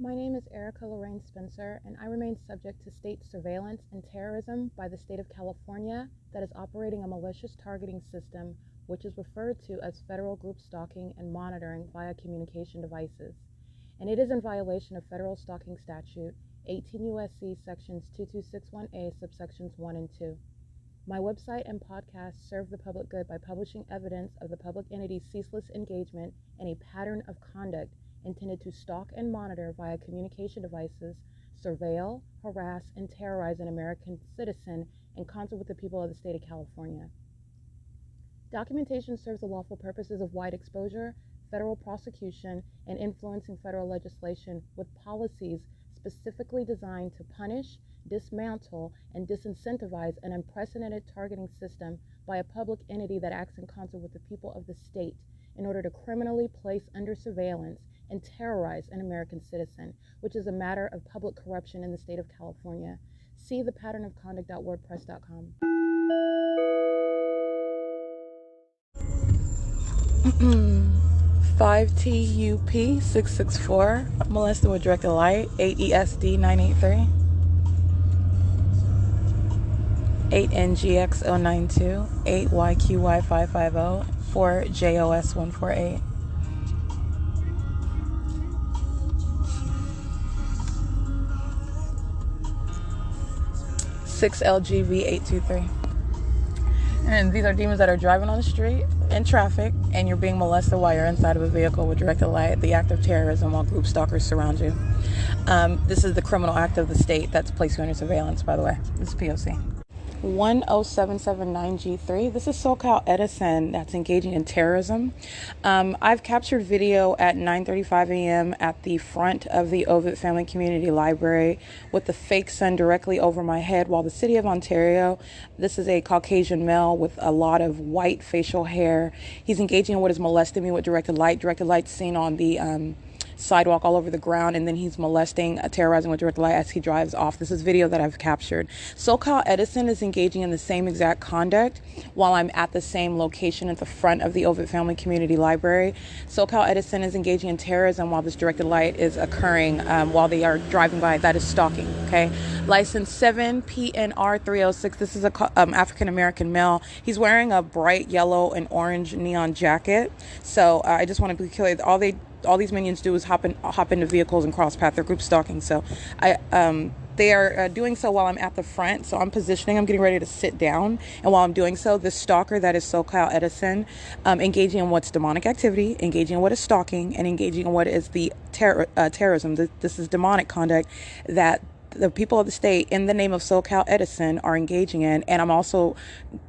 My name is Erica Lorraine Spencer, and I remain subject to state surveillance and terrorism by the state of California that is operating a malicious targeting system which is referred to as federal group stalking and monitoring via communication devices. And it is in violation of federal stalking statute 18 U.S.C. sections 2261A subsections 1 and 2. My website and podcast serve the public good by publishing evidence of the public entity's ceaseless engagement in a pattern of conduct intended to stalk and monitor via communication devices, surveil, harass, and terrorize an American citizen in concert with the people of the state of California. Documentation serves the lawful purposes of wide exposure, federal prosecution, and influencing federal legislation with policies specifically designed to punish, dismantle, and disincentivize an unprecedented targeting system by a public entity that acts in concert with the people of the state in order to criminally place under surveillance and terrorize an American citizen, which is a matter of public corruption in the state of California. See thepatternofconduct.wordpress.com. 5TUP 664, molested with directed light, 8ESD 983, 8NGX 092, 8YQY 550, 4JOS 148. 6LGV823. And these are demons that are driving on the street in traffic, and you're being molested while you're inside of a vehicle with directed light, the act of terrorism while group stalkers surround you. This is the criminal act of the state that's placed you under surveillance, by the way. This is P.O.C. 10779G3. This is SoCal Edison that's engaging in terrorism. I've captured video at 9:35 a.m. at the front of the Ovid Family Community Library with the fake sun directly over my head while the city of Ontario, this is a Caucasian male with a lot of white facial hair. He's engaging in what is molesting me with directed light. Directed light seen on the sidewalk all over the ground, and then he's molesting, terrorizing with direct light as he drives off. This is video that I've captured. SoCal Edison is engaging in the same exact conduct while I'm at the same location at the front of the Ovid Family Community Library. SoCal Edison is engaging in terrorism while this directed light is occurring while they are driving by. That is stalking, okay? License 7 PNR 306. This is a African-American male. He's wearing a bright yellow and orange neon jacket. So I just want to be clear, all these minions do is hop into vehicles and cross path. They're group stalking. So they are doing so while I'm at the front. So I'm positioning. I'm getting ready to sit down. And while I'm doing so, this stalker that is SoCal Edison, engaging in what's demonic activity, engaging in what is stalking, and engaging in what is the terrorism. This is demonic conduct that the people of the state, in the name of SoCal Edison, are engaging in. And I'm also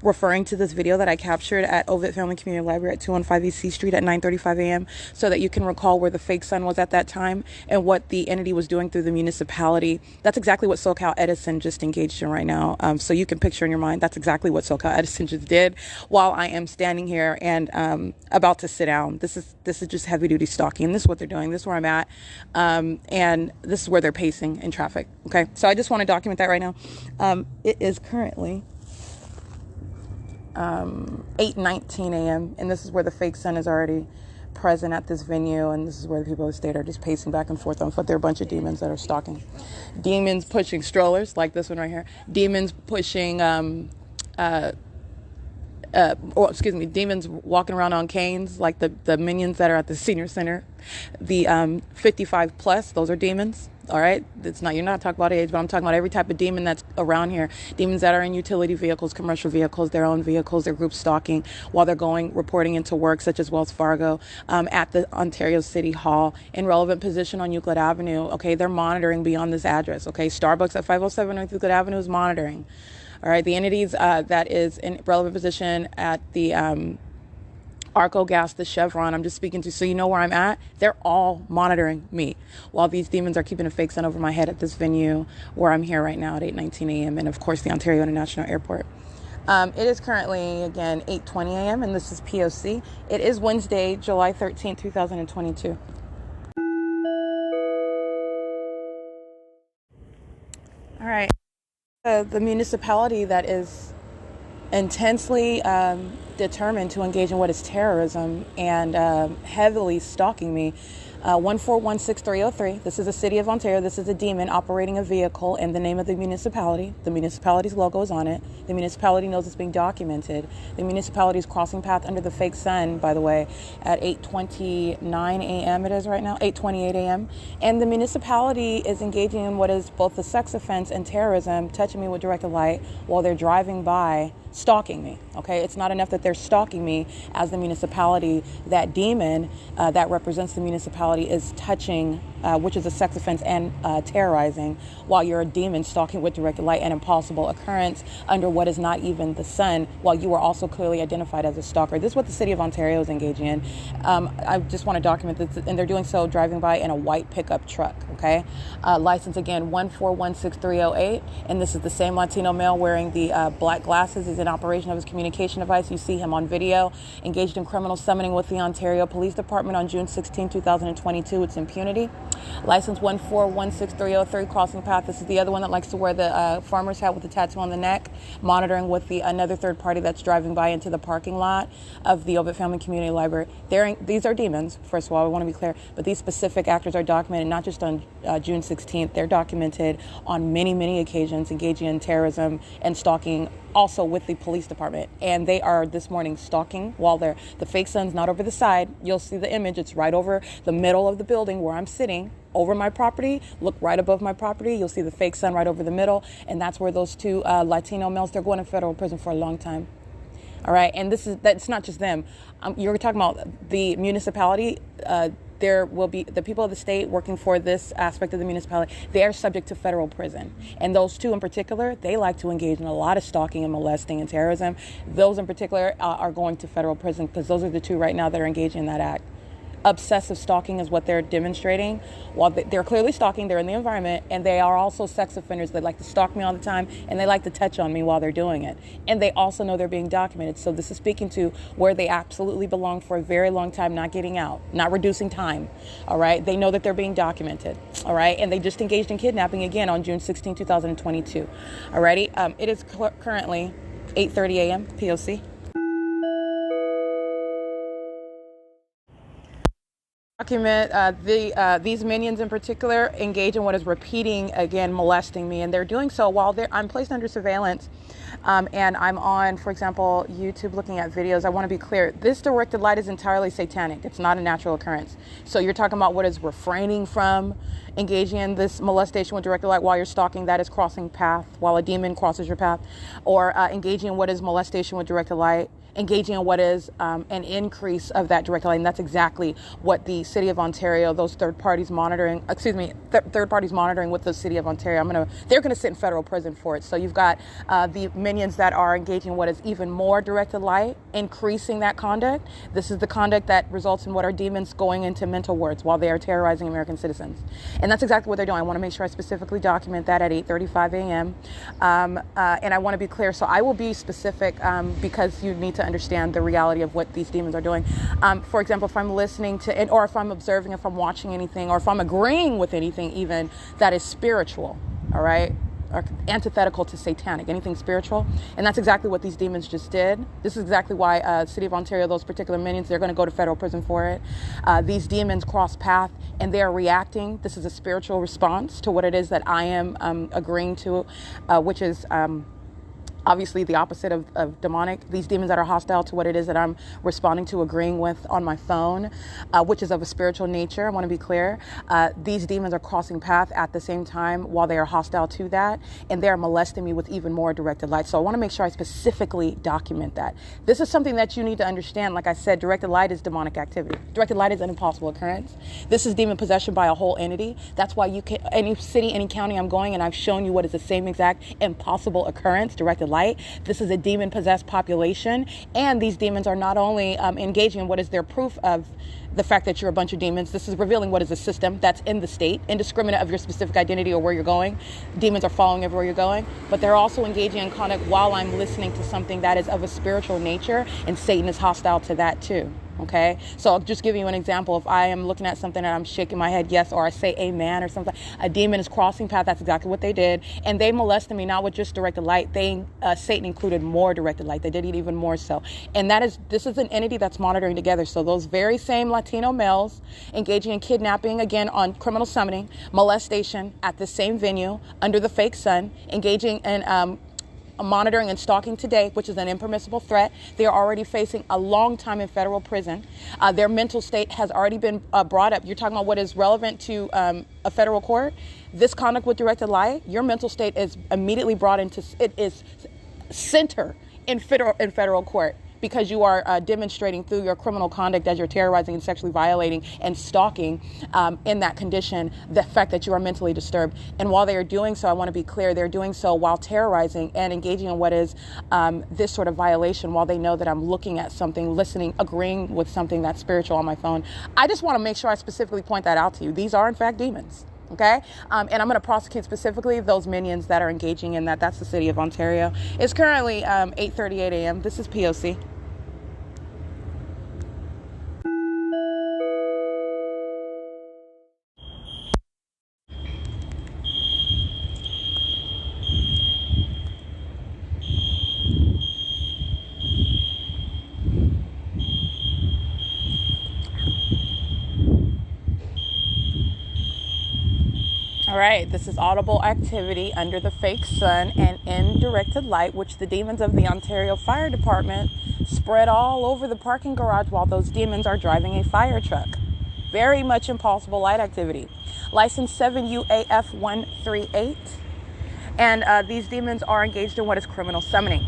referring to this video that I captured at Ovid Family Community Library at 215 East C Street at 9:35 a.m. so that you can recall where the fake sun was at that time and what the entity was doing through the municipality. That's exactly what SoCal Edison just engaged in right now. So you can picture in your mind, that's exactly what SoCal Edison just did while I am standing here and about to sit down. This is just heavy duty stalking. This is what they're doing. This is where I'm at. And this is where they're pacing in traffic. Okay, so I just want to document that right now. It is currently 8:19 a.m. and this is where the fake sun is already present at this venue, and this is where the people of the state are just pacing back and forth on foot. There are a bunch of demons that are stalking. Demons pushing strollers, like this one right here. Demons pushing, demons walking around on canes, like the minions that are at the senior center. The 55 plus, those are demons. All right, you're not talking about age, but I'm talking about every type of demon that's around here. Demons that are in utility vehicles, commercial vehicles, their own vehicles, they're group stalking while they're reporting into work, such as Wells Fargo, at the Ontario City Hall, in relevant position on Euclid Avenue. Okay, they're monitoring beyond this address. Okay, Starbucks at 507 North Euclid Avenue is monitoring. All right, the entities that is in relevant position at the Arco Gas, the Chevron, I'm just speaking to, so you know where I'm at. They're all monitoring me while these demons are keeping a fake sun over my head at this venue where I'm here right now at 8:19 a.m. and of course the Ontario International Airport. It is currently, again, 8:20 a.m. and this is P.O.C. It is Wednesday, July 13th, 2022. All right. The municipality that is intensely determined to engage in what is terrorism and heavily stalking me 1416303. This is the city of Ontario. This is a demon operating a vehicle in the name of the municipality. The municipality's logo is on it. The municipality knows it's being documented. The municipality is crossing path under the fake sun, by the way, at 8:29 a.m. it is right now, 8:28 a.m. And the municipality is engaging in what is both a sex offense and terrorism, touching me with directed light while they're driving by, stalking me. Okay, it's not enough that they're stalking me as the municipality. That demon that represents the municipality is touching, which is a sex offense, and terrorizing, while you're a demon stalking with directed light, an impossible occurrence under what is not even the sun, while you are also clearly identified as a stalker. This is what the city of Ontario is engaging in. I just want to document this, and they're doing so driving by in a white pickup truck. Okay, license again 1416308, and this is the same Latino male wearing the black glasses. He's in operation of his communication device. You see him on video, engaged in criminal summoning with the Ontario Police Department on June 16, 2022. It's impunity. License 1416303, crossing path. This is the other one that likes to wear the farmer's hat with the tattoo on the neck, monitoring with another third party that's driving by into the parking lot of the Ovitt Family Community Library. These are demons, first of all, I want to be clear, but these specific actors are documented not just on June 16th, they're documented on many, many occasions, engaging in terrorism and stalking, also with the police department. And they are this morning stalking while the fake sun's not over the side. You'll see the image. It's right over the middle of the building where I'm sitting, over my property. Look right above my property. You'll see the fake sun right over the middle. And that's where those two Latino males, they're going to federal prison for a long time. All right. And that's not just them. You're talking about the municipality. There will be the people of the state working for this aspect of the municipality. They are subject to federal prison. And those two in particular, they like to engage in a lot of stalking and molesting and terrorism. Those in particular are going to federal prison because those are the two right now that are engaging in that act. Obsessive stalking is what they're demonstrating. While they're clearly stalking, they're in the environment, and they are also sex offenders. They like to stalk me all the time, and they like to touch on me while they're doing it. And they also know they're being documented. So this is speaking to where they absolutely belong for a very long time, not getting out, not reducing time. All right. They know that they're being documented. All right. And they just engaged in kidnapping again on June 16, 2022. All righty. It is currently 8:30 a.m. P.O.C. Document these minions in particular engage in what is repeating, again, molesting me, and they're doing so while I'm placed under surveillance, and I'm on, for example, YouTube looking at videos. I want to be clear, this directed light is entirely satanic. It's not a natural occurrence. So you're talking about what is refraining from engaging in this molestation with directed light while you're stalking. That is crossing path while a demon crosses your path, or engaging in what is molestation with directed light, engaging in what is an increase of that direct line. That's exactly what the city of Ontario, those third parties monitoring with the city of Ontario, they're going to sit in federal prison for it. So you've got the minions that are engaging in what is even more directed light, increasing that conduct. This is the conduct that results in what are demons going into mental wards while they are terrorizing American citizens. And that's exactly what they're doing. I want to make sure I specifically document that at 8:35 a.m. And I want to be clear. So I will be specific because you need to understand the reality of what these demons are doing. For example, if I'm listening to, or if I'm observing, if I'm watching anything, or if I'm agreeing with anything even that is spiritual, all right, or antithetical to satanic, anything spiritual. And that's exactly what these demons just did. This is exactly why City of Ontario, those particular minions, they're going to go to federal prison for it. These demons cross path and they are reacting. This is a spiritual response to what it is that I am agreeing to, which is obviously the opposite of demonic. These demons that are hostile to what it is that I'm responding to, agreeing with on my phone, which is of a spiritual nature. I want to be clear. These demons are crossing path at the same time while they are hostile to that, and they are molesting me with even more directed light. So I want to make sure I specifically document that. This is something that you need to understand. Like I said, directed light is demonic activity. Directed light is an impossible occurrence. This is demon possession by a whole entity. That's why you can, any city, any county I'm going, and I've shown you what is the same exact impossible occurrence, directed light. This is a demon-possessed population, and these demons are not only engaging in what is their proof of the fact that you're a bunch of demons. This is revealing what is a system that's in the state, indiscriminate of your specific identity or where you're going. Demons are following everywhere you're going, but they're also engaging in conduct while I'm listening to something that is of a spiritual nature, and Satan is hostile to that too. Okay, so I'll just give you an example. If I am looking at something and I'm shaking my head yes, or I say amen or something, a demon is crossing path. That's exactly what they did, and they molested me not with just directed light. Satan included more directed light. They did it even more so, and this is an entity that's monitoring together. So those very same Latino males, engaging in kidnapping, again on criminal summoning, molestation at the same venue under the fake sun, engaging in monitoring and stalking today, which is an impermissible threat. They are already facing a long time in federal prison. Their mental state has already been brought up. You're talking about what is relevant to a federal court. This conduct with directed light, your mental state is immediately brought into, it is center in federal court, because you are demonstrating through your criminal conduct as you're terrorizing and sexually violating and stalking in that condition, the fact that you are mentally disturbed. And while they are doing so, I want to be clear, they're doing so while terrorizing and engaging in what is this sort of violation, while they know that I'm looking at something, listening, agreeing with something that's spiritual on my phone. I just want to make sure I specifically point that out to you. These are in fact demons. Okay, and I'm going to prosecute specifically those minions that are engaging in that. That's the city of Ontario. It's currently 8:38 a.m. This is P.O.C. All right, this is audible activity under the fake sun and in directed light, which the demons of the Ontario Fire Department spread all over the parking garage while those demons are driving a fire truck. Very much impossible light activity. License 7UAF138. And these demons are engaged in what is criminal summoning.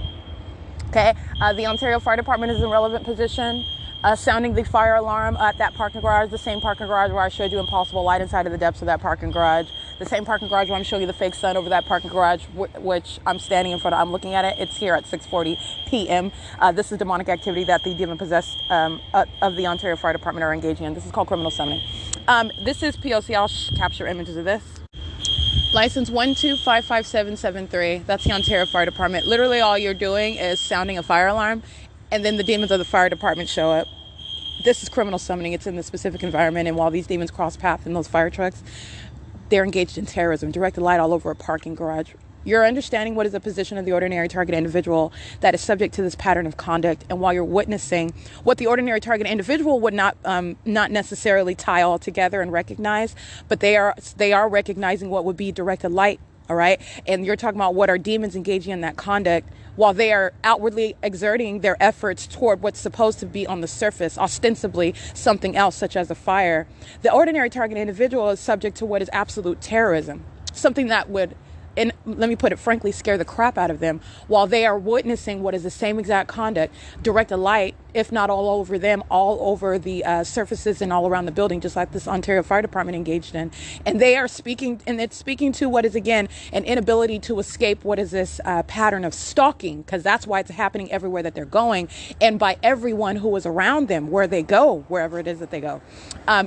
Okay, the Ontario Fire Department is in relevant position. Sounding the fire alarm at that parking garage, the same parking garage where I showed you impossible light inside of the depths of that parking garage, the same parking garage where I'm showing you the fake sun over that parking garage, which I'm standing in front of. I'm looking at it. It's here at 6:40 p.m. This is demonic activity that the demon-possessed of the Ontario Fire Department are engaging in. This is called criminal summoning. This is P.O.C. I'll capture images of this. License 1255773. That's the Ontario Fire Department. Literally all you're doing is sounding a fire alarm, and then the demons of the fire department show up. This is criminal summoning. It's in the specific environment, and while these demons cross paths in those fire trucks, they're engaged in terrorism, directed light all over a parking garage. You're understanding what is the position of the ordinary target individual that is subject to this pattern of conduct, and while you're witnessing what the ordinary target individual would not necessarily tie all together and recognize, but they are recognizing what would be directed light. All right. And you're talking about what are demons engaging in that conduct while they are outwardly exerting their efforts toward what's supposed to be on the surface, ostensibly something else, such as a fire. The ordinary target individual is subject to what is absolute terrorism, something that would, and let me put it frankly, scare the crap out of them while they are witnessing what is the same exact conduct, directed light, if not all over them, all over the surfaces and all around the building, just like this Ontario Fire Department engaged in. And they are speaking, and it's speaking to what is, again, an inability to escape what is this pattern of stalking, because that's why it's happening everywhere that they're going, and by everyone who is around them, where they go, wherever it is that they go,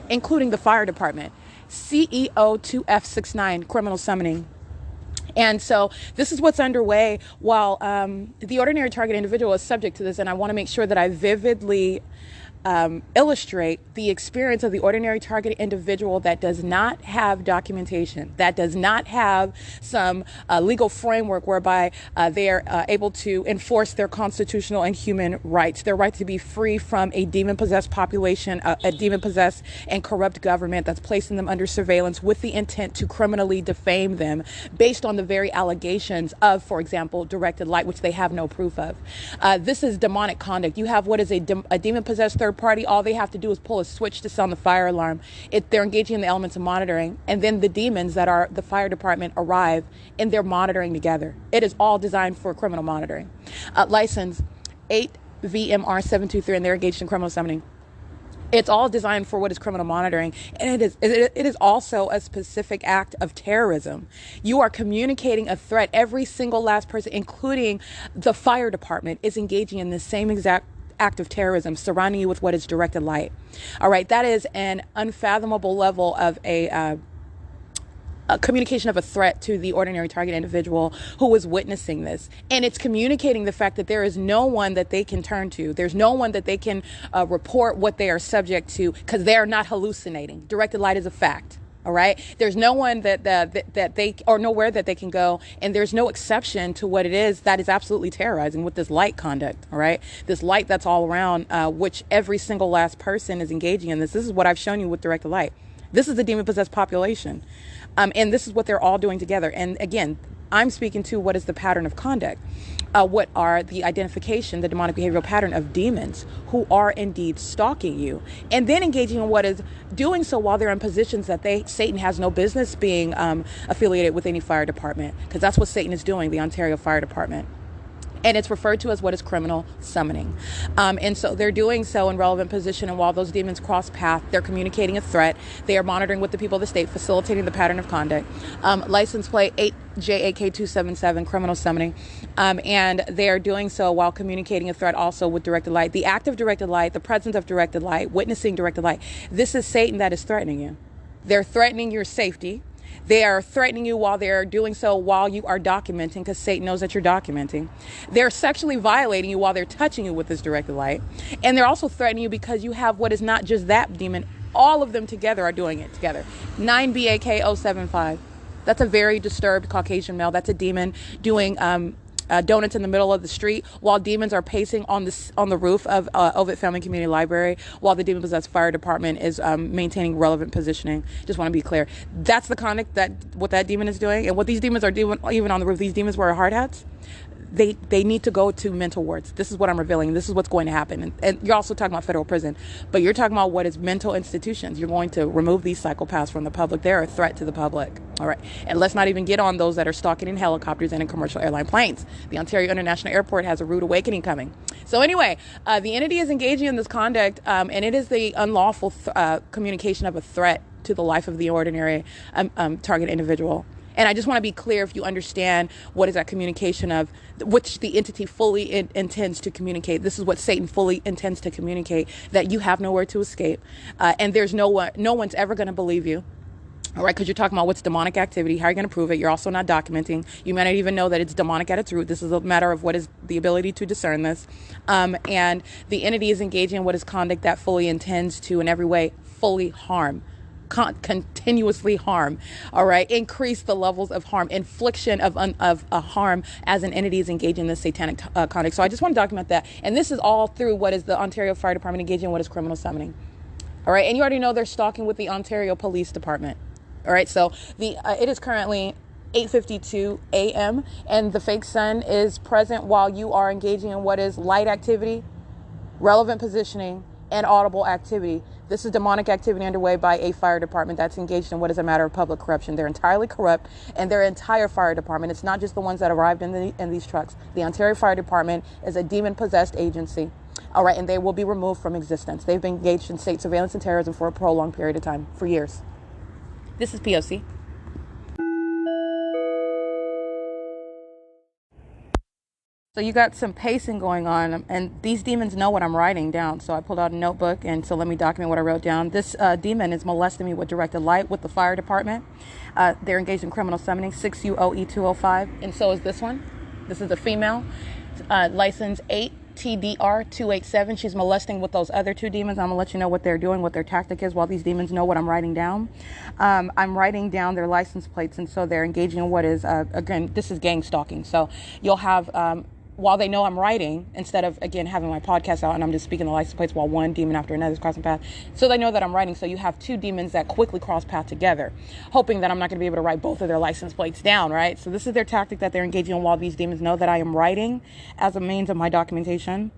including the fire department. CEO2F69, criminal summoning. And so this is what's underway while the ordinary target individual is subject to this. And I want to make sure that I vividly illustrate the experience of the ordinary target individual that does not have documentation, that does not have some legal framework whereby they are able to enforce their constitutional and human rights, their right to be free from a demon-possessed population, a demon-possessed and corrupt government that's placing them under surveillance with the intent to criminally defame them based on the very allegations of, for example, directed light, which they have no proof of. This is demonic conduct. You have what is a demon-possessed third party. All they have to do is pull a switch to sound the fire alarm. They're engaging in the elements of monitoring, and then the demons that are the fire department arrive and they're monitoring together. It is all designed for criminal monitoring. License 8VMR723, and they're engaged in criminal summoning. It's all designed for what is criminal monitoring, and it is also a specific act of terrorism. You are communicating a threat. Every single last person, including the fire department, is engaging in the same exact act of terrorism, surrounding you with what is directed light. All right, that is an unfathomable level of a communication of a threat to the ordinary target individual who is witnessing this. And it's communicating the fact that there is no one that they can turn to. There's no one that they can report what they are subject to, because they are not hallucinating. Directed light is a fact. All right. There's no one that they, or nowhere that they can go. And there's no exception to what it is that is absolutely terrorizing with this light conduct. All right. This light that's all around, which every single last person is engaging in this. This is what I've shown you with directed light. This is the demon possessed population. And this is what they're all doing together. And again, I'm speaking to what is the pattern of conduct. What are the identification, the demonic behavioral pattern of demons who are indeed stalking you, and then engaging in what is doing so while they're in positions that Satan has no business being affiliated with any fire department, because that's what Satan is doing, the Ontario Fire Department. And it's referred to as what is criminal summoning. And so they're doing so in relevant position. And while those demons cross path, they're communicating a threat. They are monitoring with the people of the state, facilitating the pattern of conduct. License plate 8JAK277, criminal summoning. And they are doing so while communicating a threat also with directed light. The act of directed light, the presence of directed light, witnessing directed light. This is Satan that is threatening you. They're threatening your safety. They are threatening you while they're doing so while you are documenting, because Satan knows that you're documenting. They're sexually violating you while they're touching you with this directed light. And they're also threatening you because you have what is not just that demon. All of them together are doing it together. 9BAK075. That's a very disturbed Caucasian male. That's a demon doing donuts in the middle of the street while demons are pacing on the roof of Ovid Family Community Library, while the demon possessed fire department is maintaining relevant positioning. Just want to be clear. That's the conduct what that demon is doing, and what these demons are doing even on the roof. These demons wear hard hats. They need to go to mental wards. This is what I'm revealing. This is what's going to happen. And you're also talking about federal prison, but you're talking about what is mental institutions. You're going to remove these psychopaths from the public. They're a threat to the public. All right. And let's not even get on those that are stalking in helicopters and in commercial airline planes. The Ontario International Airport has a rude awakening coming. So anyway, the entity is engaging in this conduct, and it is the unlawful communication of a threat to the life of the ordinary target individual. And I just want to be clear, if you understand what is that communication of, which the entity fully intends to communicate. This is what Satan fully intends to communicate, that you have nowhere to escape. And there's no one's ever going to believe you. All right, because you're talking about what's demonic activity. How are you going to prove it? You're also not documenting. You may not even know that it's demonic at its root. This is a matter of what is the ability to discern this. And the entity is engaging in what is conduct that fully intends to, in every way, fully harm. Continuously harm, all right, increase the levels of harm, infliction of harm as an entity is engaging in this satanic conduct. So I just want to document that, and this is all through what is the Ontario Fire Department engaging in what is criminal summoning. All right, and you already know they're stalking with the Ontario Police Department. All right, so it is currently 8:52 a.m. and the fake sun is present while you are engaging in what is light activity, relevant positioning, and audible activity. This is demonic activity underway by a fire department that's engaged in what is a matter of public corruption. They're entirely corrupt, and their entire fire department, it's not just the ones that arrived in these trucks. The Ontario Fire Department is a demon-possessed agency. All right, and they will be removed from existence. They've been engaged in state surveillance and terrorism for a prolonged period of time, for years. This is P.O.C. So you got some pacing going on, and these demons know what I'm writing down. So I pulled out a notebook, and so let me document what I wrote down. This demon is molesting me with directed light with the fire department. They're engaged in criminal summoning, 6UOE205, and so is this one. This is a female, license 8TDR287. She's molesting with those other two demons. I'm going to let you know what they're doing, what their tactic is, while these demons know what I'm writing down. I'm writing down their license plates, and so they're engaging in what is, again, this is gang stalking. So you'll have... while they know I'm writing, instead of, again, having my podcast out and I'm just speaking the license plates while one demon after another is crossing path. So they know that I'm writing. So you have two demons that quickly cross path together, hoping that I'm not going to be able to write both of their license plates down, right? So this is their tactic that they're engaging in while these demons know that I am writing as a means of my documentation.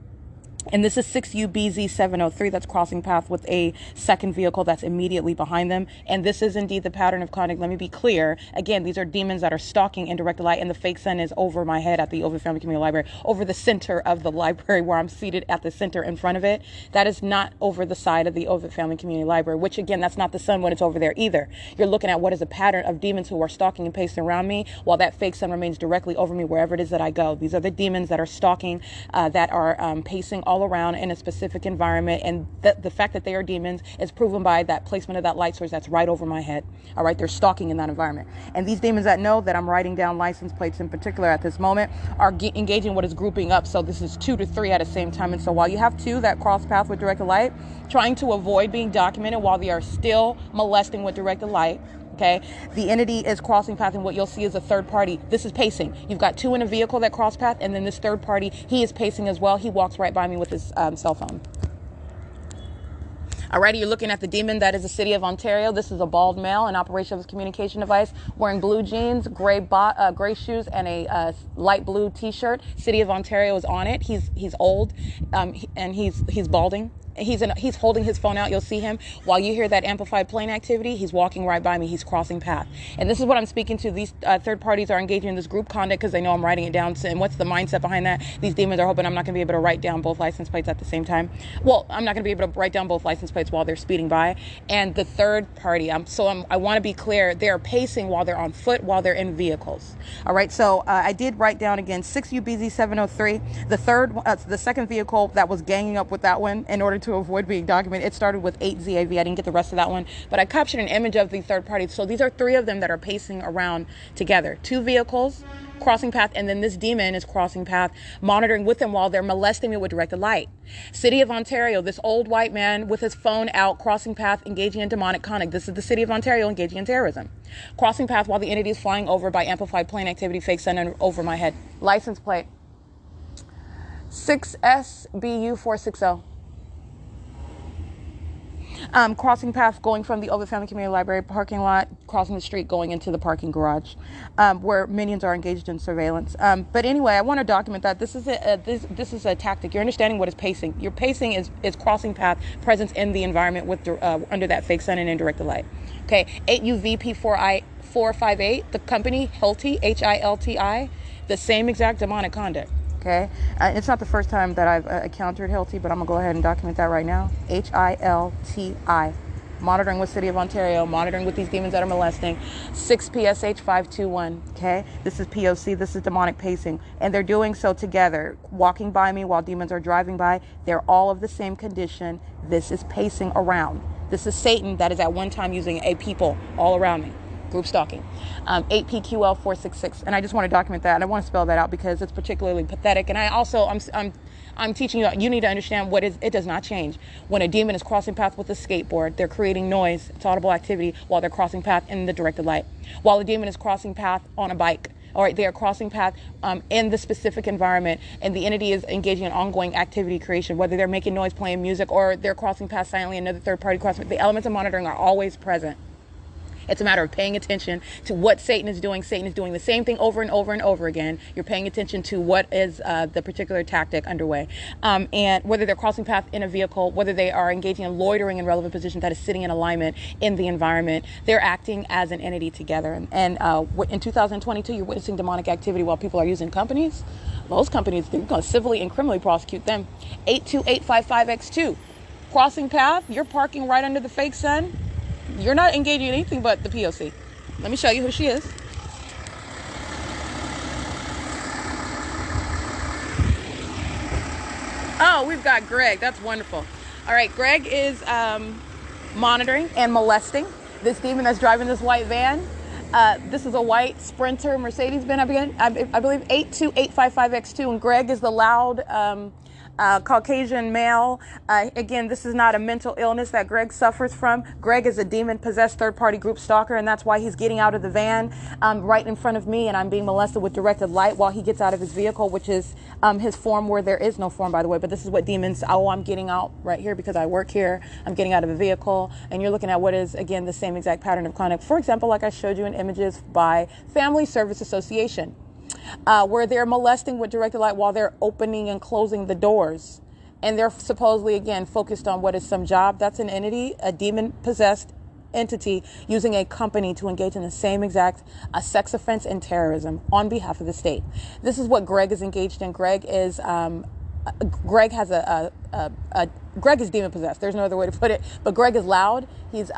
And this is 6UBZ703 that's crossing path with a second vehicle that's immediately behind them. And this is indeed the pattern of conduct. Let me be clear. Again, these are demons that are stalking in direct light, and the fake sun is over my head at the Ovid Family Community Library, over the center of the library where I'm seated at the center in front of it. That is not over the side of the Ovid Family Community Library, which again, that's not the sun when it's over there either. You're looking at what is a pattern of demons who are stalking and pacing around me while that fake sun remains directly over me wherever it is that I go. These are the demons that are stalking, that are pacing all around in a specific environment, and the fact that they are demons is proven by that placement of that light source that's right over my head. All right, they're stalking in that environment, and these demons that know that I'm writing down license plates in particular at this moment are engaging what is grouping up. So this is 2 to 3 at the same time, and so while you have two that cross path with directed light, trying to avoid being documented while they are still molesting with directed light, Okay, the entity is crossing path, and what you'll see is a third party. This is pacing. You've got two in a vehicle that cross path, and then this third party, he is pacing as well. He walks right by me with his cell phone. Alrighty, you're looking at the demon that is the city of Ontario. This is a bald male in operation of his communication device, wearing blue jeans, gray shoes, and a light blue T-shirt. City of Ontario is on it. He's old, and he's balding. He's holding his phone out. You'll see him. While you hear that amplified plane activity, he's walking right by me. He's crossing path. And this is what I'm speaking to. These third parties are engaging in this group conduct because they know I'm writing it down. And what's the mindset behind that? These demons are hoping I'm not going to be able to write down both license plates at the same time. Well, I'm not going to be able to write down both license plates while they're speeding by. And the third party, I want to be clear, they're pacing while they're on foot, while they're in vehicles. All right, so I did write down again 6 UBZ 703. The second vehicle that was ganging up with that one in order to avoid being documented. It started with 8 ZAV. I didn't get the rest of that one, but I captured an image of the third party. So these are 3 of them that are pacing around together. 2 vehicles crossing path, and then this demon is crossing path, monitoring with them while they're molesting me with directed light. City of Ontario, this old white man with his phone out, crossing path, engaging in demonic conduct. This is the city of Ontario engaging in terrorism. Crossing path while the entity is flying over by amplified plane activity, fake sun over my head. License plate 6SBU 460. Crossing path going from the Ovid Family Community Library parking lot, crossing the street, going into the parking garage, where minions are engaged in surveillance. But anyway, I want to document that this is a tactic. You're understanding what is pacing. Your pacing is crossing path, presence in the environment with under that fake sun and indirect light. Okay, 8 UVP458. The company Hilti, HILTI, the same exact demonic conduct. Okay, it's not the first time that I've encountered Hilti, but I'm gonna go ahead and document that right now. HILTI, monitoring with City of Ontario, monitoring with these demons that are molesting. 6 PSH 521. Okay, this is P.O.C. This is demonic pacing, and they're doing so together, walking by me while demons are driving by. They're all of the same condition. This is pacing around. This is Satan that is at one time using a people all around me. Group stalking. 8PQL 466, and I just want to document that. And I want to spell that out because it's particularly pathetic. And I'm teaching you. You need to understand it does not change. When a demon is crossing path with a skateboard, they're creating noise. It's audible activity while they're crossing path in the directed light. While a demon is crossing path on a bike, all right, they are crossing path in the specific environment, and the entity is engaging in ongoing activity creation, whether they're making noise, playing music, or they're crossing path silently. Another third party crossing. The elements of monitoring are always present. It's a matter of paying attention to what Satan is doing. Satan is doing the same thing over and over and over again. You're paying attention to what is the particular tactic underway. And whether they're crossing path in a vehicle, whether they are engaging in loitering in relevant position that is sitting in alignment in the environment, they're acting as an entity together. And in 2022, you're witnessing demonic activity while people are using companies. Those companies, they're going to civilly and criminally prosecute them. 82855X2. Crossing path, you're parking right under the fake sun. You're not engaging in anything but the P.O.C. Let me show you who she is. Oh, we've got Greg. That's wonderful. All right, Greg is monitoring and molesting this demon that's driving this white van. This is a white Sprinter Mercedes-Benz, I believe 82855X2, and Greg is the loud Caucasian male. Again, this is not a mental illness that Greg suffers from. Greg is a demon-possessed third-party group stalker, and that's why he's getting out of the van right in front of me, and I'm being molested with directed light while he gets out of his vehicle, which is his form where there is no form, by the way. But this is what demons, I'm getting out right here because I work here. I'm getting out of a vehicle, and you're looking at what is, again, the same exact pattern of conduct. For example, like I showed you in images by Family Service Association. Where they're molesting with directed light while they're opening and closing the doors. And they're supposedly, again, focused on what is some job. That's an entity, a demon-possessed entity, using a company to engage in the same exact sex offense and terrorism on behalf of the state. This is what Greg is engaged in. Greg is Greg has Greg is demon-possessed. There's no other way to put it. But Greg is loud. He's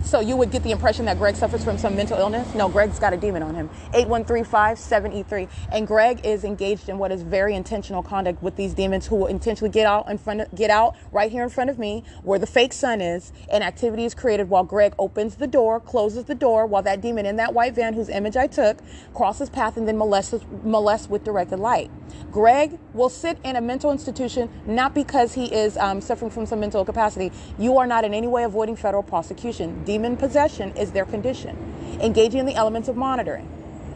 so you would get the impression that Greg suffers from some mental illness. No, Greg's got a demon on him. 81357E3. And Greg is engaged in what is very intentional conduct with these demons who will intentionally get out right here in front of me where the fake sun is, and activity is created while Greg opens the door, closes the door, while that demon in that white van whose image I took crosses path and then molests with directed light. Greg will sit in a mental institution not because he is suffering from some mental capacity. You are not in any way avoiding federal prosecution. Demon possession is their condition. Engaging in the elements of monitoring.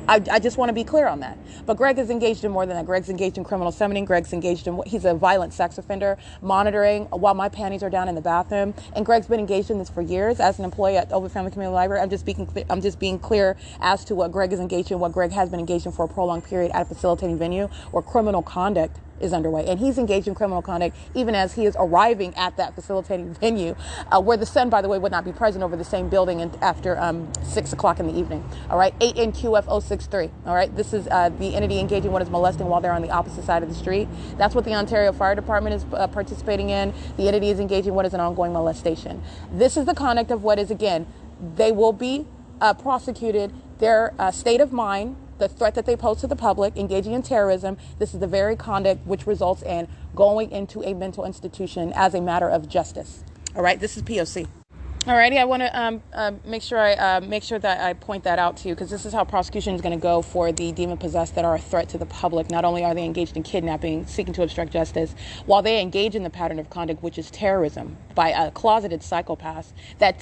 I just want to be clear on that. But Greg is engaged in more than that. Greg's engaged in criminal summoning. Greg's engaged in, he's a violent sex offender, monitoring while my panties are down in the bathroom. And Greg's been engaged in this for years as an employee at Ovid Family Community Library. I'm just being clear as to what Greg is engaged in, what Greg has been engaged in for a prolonged period at a facilitating venue where criminal conduct is underway. And he's engaged in criminal conduct even as he is arriving at that facilitating venue, where the son, by the way, would not be present over the same building and after 6 o'clock in the evening. All right, 8NQF063. All right, this is the entity engaging what is molesting while they're on the opposite side of the street. That's what the Ontario Fire Department is participating in. The entity is engaging what is an ongoing molestation. This is the conduct of what is, again, they will be prosecuted. Their state of mind, the threat that they pose to the public, engaging in terrorism. This is the very conduct which results in going into a mental institution as a matter of justice. All right, this is P.O.C. Alrighty, I want to make sure that I point that out to you, because this is how prosecution is going to go for the demon-possessed that are a threat to the public. Not only are they engaged in kidnapping, seeking to obstruct justice, while they engage in the pattern of conduct, which is terrorism, by a closeted psychopath that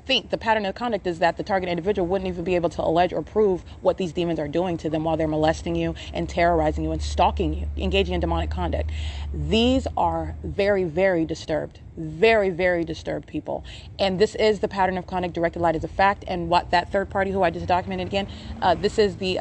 think the pattern of conduct is that the target individual wouldn't even be able to allege or prove what these demons are doing to them while they're molesting you and terrorizing you and stalking you, engaging in demonic conduct. These are very, very disturbed. Very, very disturbed people. And this is the pattern of conduct. Directed light is a fact. And what that third party who I just documented again, this is the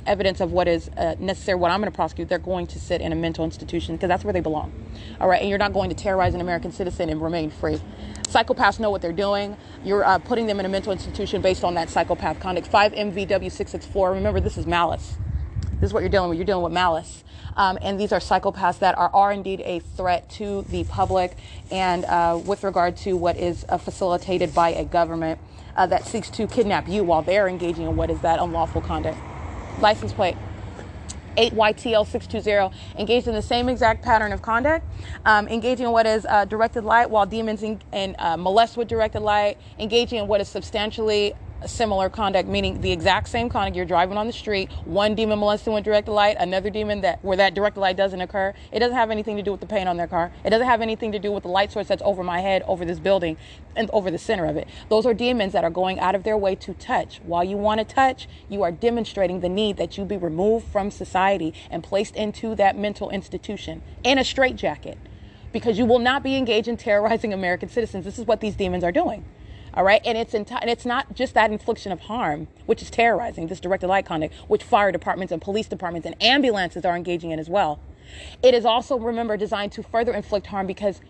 evidence of what is necessary, what I'm going to prosecute. They're going to sit in a mental institution because that's where they belong. All right. And you're not going to terrorize an American citizen and remain free. Psychopaths know what they're doing. You're putting them in a mental institution based on that psychopath conduct. 5MVW664. Remember, this is malice. This is what you're dealing with. You're dealing with malice. And these are psychopaths that are indeed a threat to the public, and with regard to what is facilitated by a government that seeks to kidnap you while they're engaging in what is that unlawful conduct. License plate 8YTL620, engaged in the same exact pattern of conduct, engaging in what is directed light while demons and molest with directed light, engaging in what is substantially similar conduct, meaning the exact same conduct. You're driving on the street, one demon molesting with directed light, another demon where that directed light doesn't occur. It doesn't have anything to do with the paint on their car. It doesn't have anything to do with the light source that's over my head, over this building, and over the center of it. Those are demons that are going out of their way to touch. While you want to touch, you are demonstrating the need that you be removed from society and placed into that mental institution in a straitjacket, because you will not be engaged in terrorizing American citizens. This is what these demons are doing. All right. And it's not just that infliction of harm, which is terrorizing, this directed light conduct, which fire departments and police departments and ambulances are engaging in as well. It is also, remember, designed to further inflict harm, because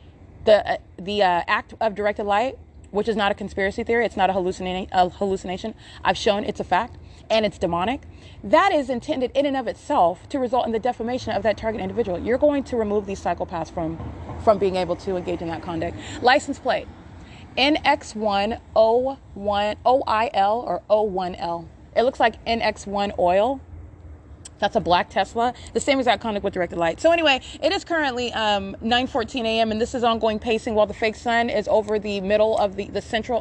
the act of directed light, which is not a conspiracy theory, it's not a hallucination. I've shown it's a fact, and it's demonic. That is intended in and of itself to result in the defamation of that target individual. You're going to remove these psychopaths from being able to engage in that conduct. License plate NX1 OIL or O1L. It looks like NX1 oil. That's a black Tesla. The same exact conduct with directed light. So anyway, it is currently 9:14 a.m. and this is ongoing pacing while the fake sun is over the middle of the center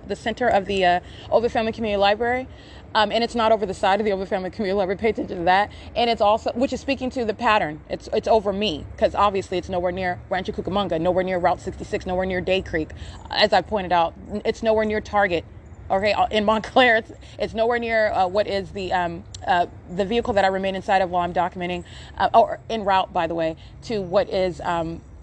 of the Ovid Family Community Library. And it's not over the side of the Ovid Family Community Library. Pay attention to that. And it's also, which is speaking to the pattern. It's over me, because obviously it's nowhere near Rancho Cucamonga, nowhere near Route 66, nowhere near Day Creek. As I pointed out, it's nowhere near Target. Okay, in Montclair, it's nowhere near what is the vehicle that I remain inside of while I'm documenting, or en route, by the way, to what is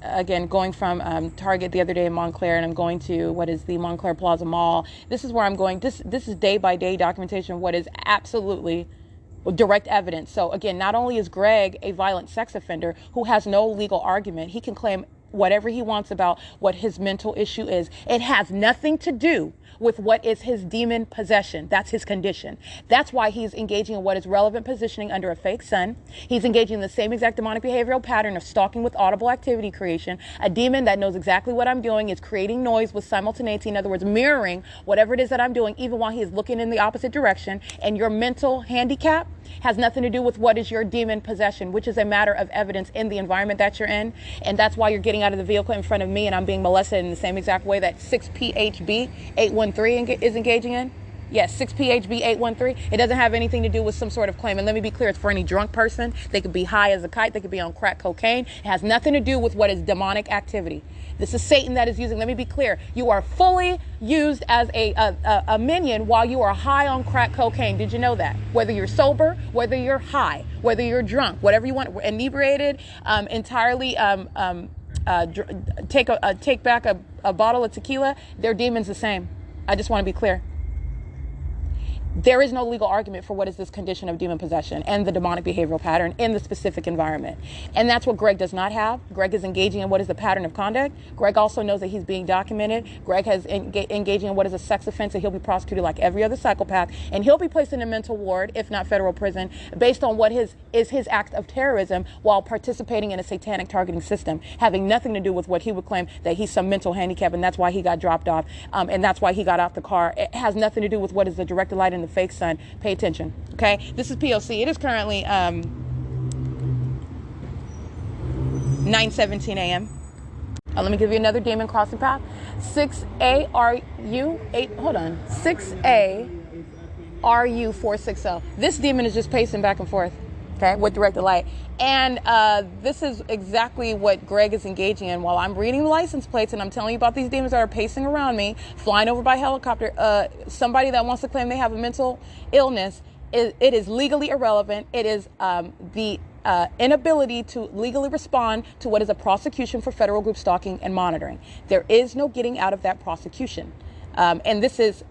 again, going from Target the other day in Montclair, and I'm going to what is the Montclair Plaza Mall. This is where I'm going. This is day-by-day documentation of what is absolutely direct evidence. So again, not only is Greg a violent sex offender who has no legal argument, he can claim whatever he wants about what his mental issue is. It has nothing to do with what is his demon possession. That's his condition. That's why he's engaging in what is relevant positioning under a fake sun. He's engaging in the same exact demonic behavioral pattern of stalking with audible activity creation. A demon that knows exactly what I'm doing is creating noise with simultaneity. In other words, mirroring whatever it is that I'm doing, even while he is looking in the opposite direction. And your mental handicap has nothing to do with what is your demon possession, which is a matter of evidence in the environment that you're in. And that's why you're getting out of the vehicle in front of me and I'm being molested in the same exact way that 6PHB 813 is engaging in. Yes, 6PHB813. It doesn't have anything to do with some sort of claim. And let me be clear, it's for any drunk person. They could be high as a kite. They could be on crack cocaine. It has nothing to do with what is demonic activity. This is Satan that is using. Let me be clear. You are fully used as a minion while you are high on crack cocaine. Did you know that? Whether you're sober, whether you're high, whether you're drunk, whatever you want, inebriated, entirely take back a bottle of tequila, their demon's the same. I just want to be clear. There is no legal argument for what is this condition of demon possession and the demonic behavioral pattern in the specific environment. And that's what Greg does not have. Greg is engaging in what is the pattern of conduct. Greg also knows that he's being documented. Greg has engaging in what is a sex offense, and he'll be prosecuted like every other psychopath. And he'll be placed in a mental ward, if not federal prison, based on what is his act of terrorism while participating in a satanic targeting system, having nothing to do with what he would claim that he's some mental handicap, and that's why he got dropped off, and that's why he got out the car. It has nothing to do with what is the directed light in the fake sun. Pay attention. Okay, this is P.O.C. It is currently 9:17 a.m. Let me give you another demon crossing path. 6ARU460. This demon is just pacing back and forth, okay, with directed light. And this is exactly what Greg is engaging in while I'm reading the license plates and I'm telling you about these demons that are pacing around me, flying over by helicopter. Somebody that wants to claim they have a mental illness, it is legally irrelevant. It is the inability to legally respond to what is a prosecution for federal group stalking and monitoring. There is no getting out of that prosecution. And this is,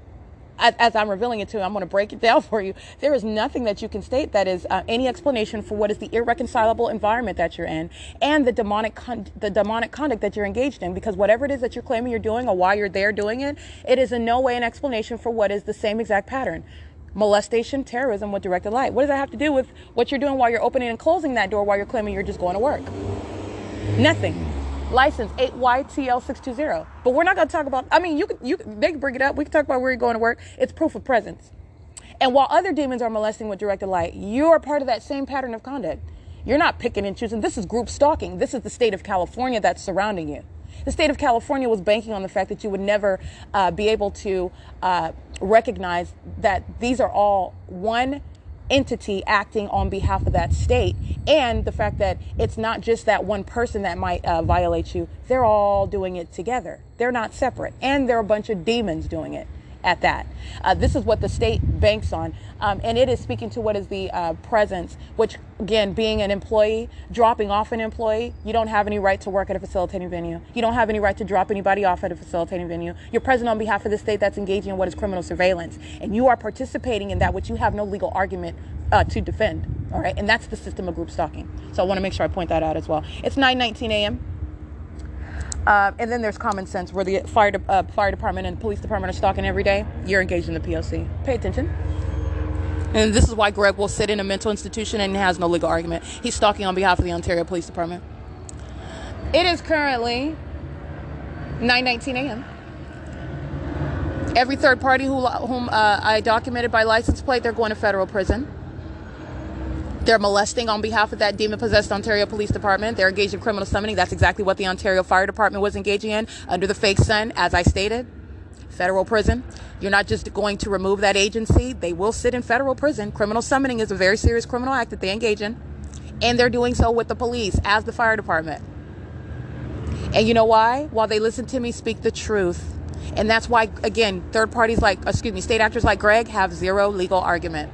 as I'm revealing it to you, I'm going to break it down for you. There is nothing that you can state that is any explanation for what is the irreconcilable environment that you're in and the demonic conduct that you're engaged in, because whatever it is that you're claiming you're doing or why you're there doing it, it is in no way an explanation for what is the same exact pattern. Molestation, terrorism with directed light. What does that have to do with what you're doing while you're opening and closing that door while you're claiming you're just going to work? Nothing. License 8YTL620. But we're not going to talk about, I mean, they can bring it up. We can talk about where you're going to work. It's proof of presence. And while other demons are molesting with directed light, you are part of that same pattern of conduct. You're not picking and choosing. This is group stalking. This is the state of California that's surrounding you. The state of California was banking on the fact that you would never be able to recognize that these are all one entity acting on behalf of that state, and the fact that it's not just that one person that might violate you. They're all doing it together. They're not separate, and there are a bunch of demons doing it at that. This is what the state banks on, and it is speaking to what is the presence, which again, being an employee, dropping off an employee, you don't have any right to work at a facilitating venue. You don't have any right to drop anybody off at a facilitating venue. You're present on behalf of the state that's engaging in what is criminal surveillance, and you are participating in that which you have no legal argument to defend. All right, and that's the system of group stalking. So I want to make sure I point that out as well. It's 9:19 a.m. And then there's common sense, where the fire department and police department are stalking every day. You're engaged in the P.O.C. Pay attention. And this is why Greg will sit in a mental institution and has no legal argument. He's stalking on behalf of the Ontario Police Department. It is currently 9:19 a.m. Every third party whom I documented by license plate, they're going to federal prison. They're molesting on behalf of that demon-possessed Ontario Police Department. They're engaged in criminal summoning. That's exactly what the Ontario Fire Department was engaging in under the fake sun, as I stated. Federal prison. You're not just going to remove that agency. They will sit in federal prison. Criminal summoning is a very serious criminal act that they engage in. And they're doing so with the police as the fire department. And you know why? While they listen to me speak the truth. And that's why, again, state actors like Greg have zero legal argument.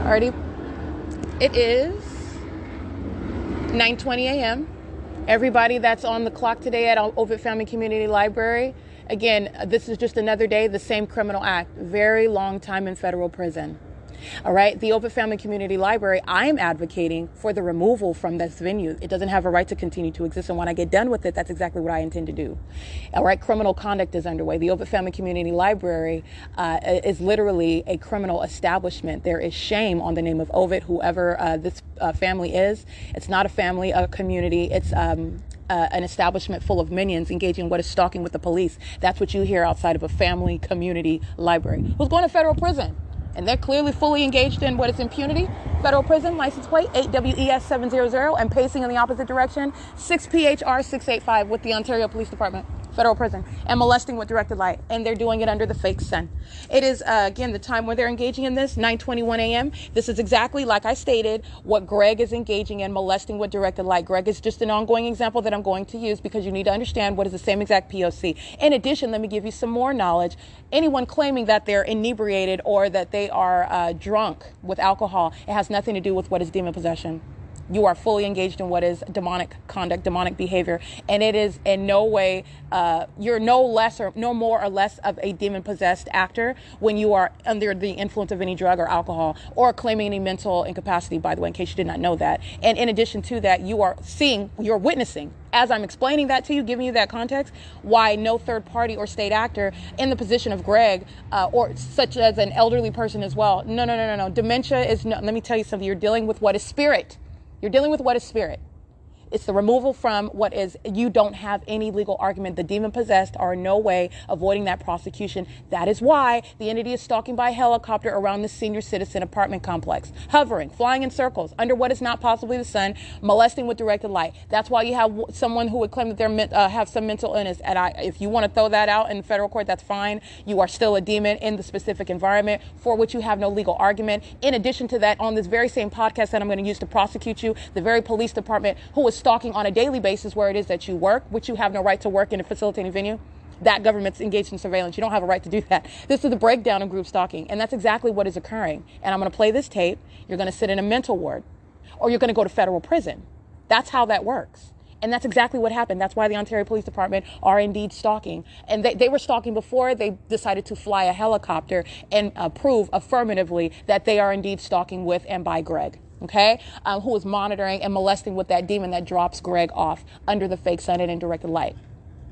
Alrighty. It is 9:20 a.m. Everybody that's on the clock today at Ovid Family Community Library, again, this is just another day, the same criminal act. Very long time in federal prison. All right, the Ovid Family Community Library, I'm advocating for the removal from this venue. It doesn't have a right to continue to exist, and when I get done with it, that's exactly what I intend to do. All right, criminal conduct is underway. The Ovid Family Community Library is literally a criminal establishment. There is shame on the name of Ovid, whoever this family is. It's not a family, a community. It's an establishment full of minions engaging in what is stalking with the police. That's what you hear outside of a family community library. Who's going to federal prison? And they're clearly fully engaged in what is impunity. Federal prison, license plate 8WES700, and pacing in the opposite direction, 6PHR685 with the Ontario Police Department. federal prison, and molesting with directed light, and they're doing it under the fake sun. It is, again, the time where they're engaging in this, 9:21 a.m. This is exactly, like I stated, what Greg is engaging in, molesting with directed light. Greg is just an ongoing example that I'm going to use because you need to understand what is the same exact P.O.C. In addition, let me give you some more knowledge. Anyone claiming that they're inebriated or that they are drunk with alcohol, it has nothing to do with what is demon possession. You are fully engaged in what is demonic conduct, demonic behavior, and it is in no way, you're no more or less of a demon-possessed actor when you are under the influence of any drug or alcohol or claiming any mental incapacity, by the way, in case you did not know that. And in addition to that, you're witnessing, as I'm explaining that to you, giving you that context, why no third party or state actor in the position of Greg, or such as an elderly person as well. No. Dementia is, no, let me tell you something, you're dealing with what is spirit. You're dealing with what is spirit. It's the removal from what is, you don't have any legal argument. The demon possessed are in no way avoiding that prosecution. That is why the entity is stalking by helicopter around the senior citizen apartment complex, hovering, flying in circles under what is not possibly the sun, molesting with directed light. That's why you have someone who would claim that they have some mental illness. And if you want to throw that out in federal court, that's fine. You are still a demon in the specific environment for which you have no legal argument. In addition to that, on this very same podcast that I'm going to use to prosecute you, the very police department who is stalking on a daily basis where it is that you work, which you have no right to work in a facilitating venue, that government's engaged in surveillance. You don't have a right to do that. This is the breakdown of group stalking, and that's exactly what is occurring. And I'm going to play this tape. You're going to sit in a mental ward, or you're going to go to federal prison. That's how that works. And that's exactly what happened. That's why the Ontario Police Department are indeed stalking. And they were stalking before they decided to fly a helicopter and prove affirmatively that they are indeed stalking with and by Greg. Okay, who is monitoring and molesting with that demon that drops Greg off under the fake sun and in directed light.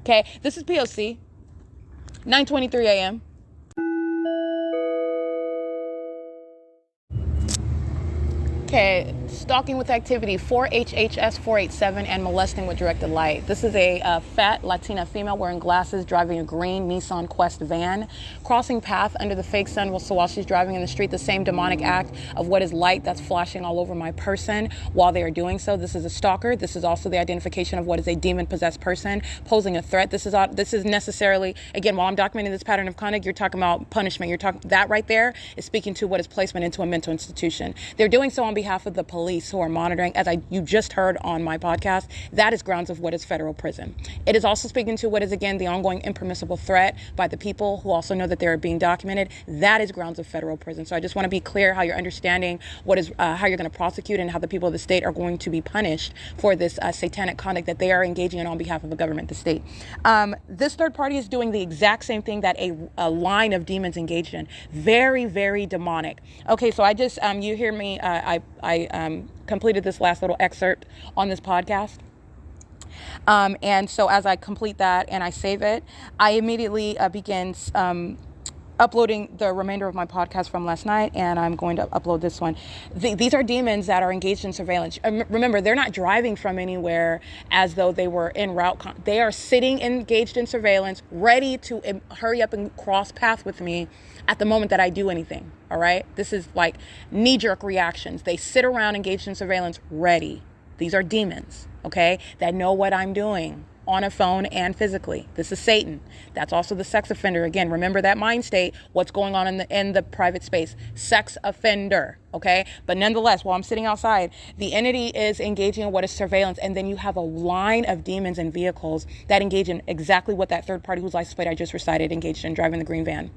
Okay, this is P.O.C. 9:23 a.m. Okay, stalking with activity 4HHS 487 and molesting with directed light. This is a fat Latina female wearing glasses driving a green Nissan Quest van, crossing path under the fake sun while she's driving in the street. The same demonic act of what is light that's flashing all over my person while they are doing so. This is a stalker. This is also the identification of what is a demon-possessed person posing a threat. This is necessarily, again, while I'm documenting this pattern of conduct, you're talking about punishment. You're talking, that right there is speaking to what is placement into a mental institution. They're doing so on behalf of the police who are monitoring, as you just heard on my podcast. That is grounds of what is federal prison. It is also speaking to what is, again, the ongoing impermissible threat by the people who also know that they're being documented. That is grounds of federal prison. So I just want to be clear how you're understanding what is, how you're going to prosecute and how the people of the state are going to be punished for this satanic conduct that they are engaging in on behalf of the government, the state. This third party is doing the exact same thing that a line of demons engaged in. Very, very demonic. Okay, so I just, you hear me, I completed this last little excerpt on this podcast. And so as I complete that and I save it, I immediately begin uploading the remainder of my podcast from last night, and I'm going to upload this one. These are demons that are engaged in surveillance. Remember, they're not driving from anywhere as though they were en route. They are sitting engaged in surveillance, ready to hurry up and cross path with me at the moment that I do anything. All right? This is like knee-jerk reactions. They sit around engaged in surveillance, ready. These are demons, okay, that know what I'm doing on a phone and physically. This is Satan. That's also the sex offender. Again, remember that mind state, what's going on in the private space. Sex offender, okay? But nonetheless, while I'm sitting outside, the entity is engaging in what is surveillance, and then you have a line of demons and vehicles that engage in exactly what that third party whose license plate I just recited engaged in, driving the green van.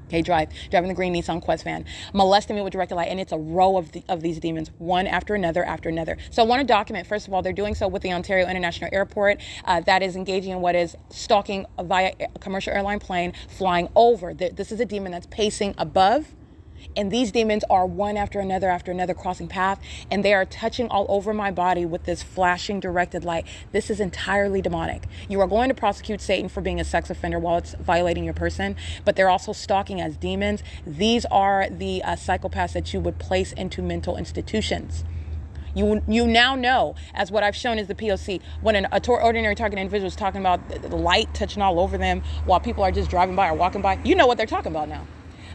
Okay, driving the green Nissan Quest van, molesting me with directed light, and it's a row of these demons, one after another after another. So I want to document, first of all, they're doing so with the Ontario International Airport that is engaging in what is stalking via a commercial airline plane flying over. This is a demon that's pacing above, and these demons are one after another crossing path, and they are touching all over my body with this flashing directed light. This is entirely demonic. You are going to prosecute Satan for being a sex offender while it's violating your person, but they're also stalking as demons. These are the psychopaths that you would place into mental institutions. You now know, as what I've shown is the P.O.C. When an ordinary target individual is talking about the light touching all over them while people are just driving by or walking by, you know what they're talking about now.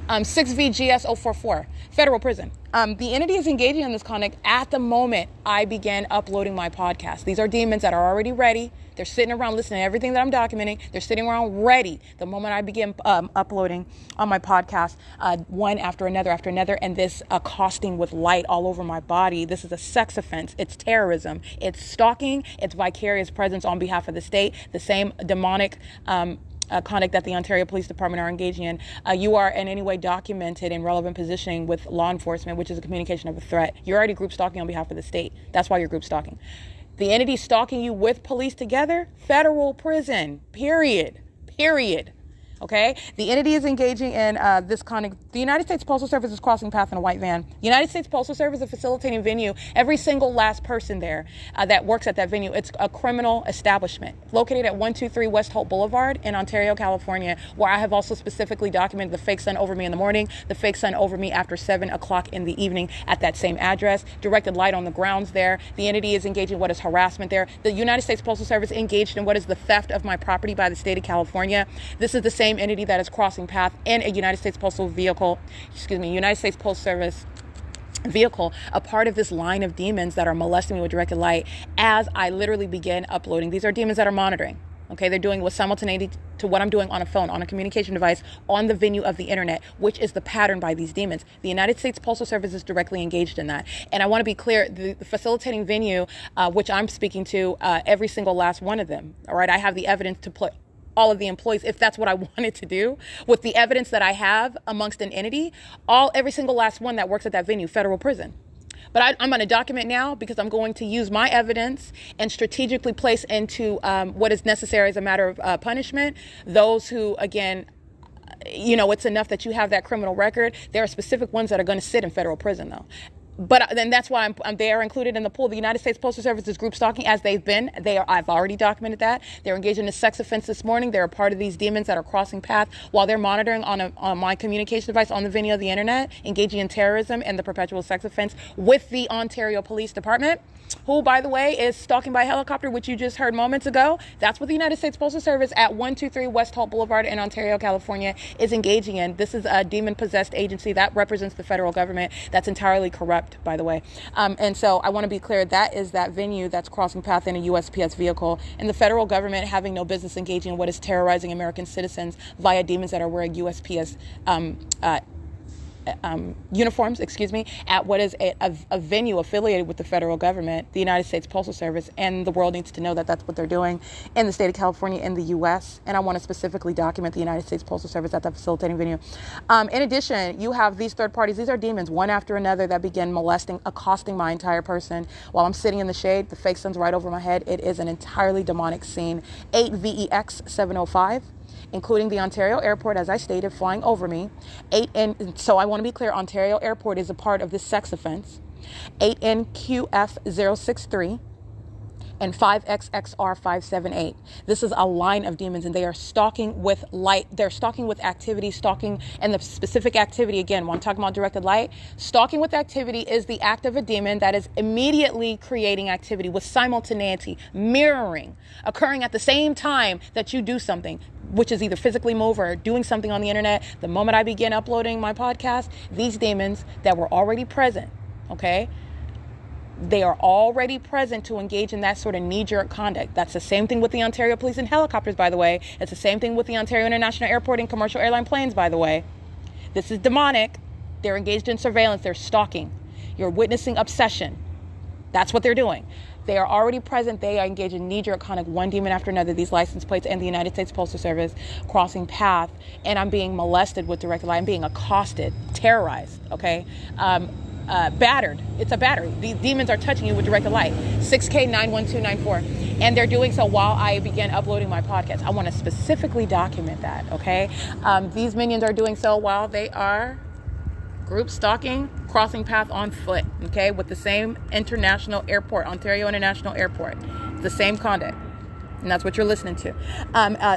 6VGS 044, federal prison. The entity is engaging in this conduct at the moment I began uploading my podcast. These are demons that are already ready. They're sitting around listening to everything that I'm documenting. They're sitting around ready the moment I begin uploading on my podcast, one after another, and this accosting with light all over my body. This is a sex offense. It's terrorism. It's stalking. It's vicarious presence on behalf of the state. The same demonic conduct that the Ontario Police Department are engaging in. You are in any way documented in relevant positioning with law enforcement, which is a communication of a threat. You're already group stalking on behalf of the state. That's why you're group stalking. The entity stalking you with police together, federal prison, period. Okay? The entity is engaging in this conduct. The United States Postal Service is crossing path in a white van. The United States Postal Service is facilitating venue. Every single last person there that works at that venue, it's a criminal establishment located at 123 West Holt Boulevard in Ontario, California, where I have also specifically documented the fake sun over me in the morning, the fake sun over me after 7 o'clock in the evening at that same address, directed light on the grounds there. The entity is engaging in what is harassment there. The United States Postal Service engaged in what is the theft of my property by the state of California. This is the same entity that is crossing path in a United States Postal Service vehicle, a part of this line of demons that are molesting me with directed light as I literally begin uploading. These are demons that are monitoring. Okay, they're doing with simultaneity to what I'm doing on a phone, on a communication device, on the venue of the internet, which is the pattern by these demons. The United States Postal Service is directly engaged in that. And I want to be clear, the facilitating venue, which I'm speaking to, every single last one of them, all right, I have the evidence to put all of the employees, if that's what I wanted to do, with the evidence that I have amongst an entity, every single last one that works at that venue, federal prison. But I'm going to document now because I'm going to use my evidence and strategically place into what is necessary as a matter of punishment those who, again, it's enough that you have that criminal record. There are specific ones that are going to sit in federal prison, though. But then that's why they are included in the pool. The United States Postal Service is group stalking as they've been. I've already documented that. They're engaged in a sex offense this morning. They're a part of these demons that are crossing path while they're monitoring on my communication device on the venue of the internet, engaging in terrorism and the perpetual sex offense with the Ontario Police Department, who, by the way, is stalking by helicopter, which you just heard moments ago. That's what the United States Postal Service at 123 West Holt Boulevard in Ontario, California is engaging in. This is a demon-possessed agency that represents the federal government that's entirely corrupt, by the way. And so I want to be clear, that is that venue that's crossing path in a USPS vehicle, and the federal government having no business engaging in what is terrorizing American citizens via demons that are wearing USPS uniforms, at what is a venue affiliated with the federal government, the United States Postal Service, and the world needs to know that that's what they're doing in the state of California, in the U.S., and I want to specifically document the United States Postal Service at that facilitating venue. In addition, you have these third parties. These are demons, one after another, that begin molesting, accosting my entire person while I'm sitting in the shade. The fake sun's right over my head. It is an entirely demonic scene. 8VEX 705. Including the Ontario Airport, as I stated, flying over me. So I want to be clear, Ontario Airport is a part of this sex offense. 8NQF 063 and 5XXR578. This is a line of demons, and they are stalking with light. They're stalking with activity, and the specific activity, again, when I'm talking about directed light, stalking with activity is the act of a demon that is immediately creating activity with simultaneity, mirroring, occurring at the same time that you do something, which is either physically move or doing something on the internet. The moment I begin uploading my podcast, these demons that were already present, okay, they are already present to engage in that sort of knee-jerk conduct. That's the same thing with the Ontario Police and helicopters, by the way. It's the same thing with the Ontario International Airport and commercial airline planes, by the way. This is demonic. They're engaged in surveillance. They're stalking. You're witnessing obsession. That's what they're doing. They are already present. They are engaged in knee-jerk conduct, one demon after another. These license plates and the United States Postal Service crossing path, and I'm being molested with directed light. I'm being accosted, terrorized, okay? Battered. It's a battery. These demons are touching you with directed light. 6K91294. And they're doing so while I begin uploading my podcast. I want to specifically document that, okay? These minions are doing so while they are group stalking, crossing path on foot, okay, with the same international airport, Ontario International Airport, the same conduct. And that's what you're listening to.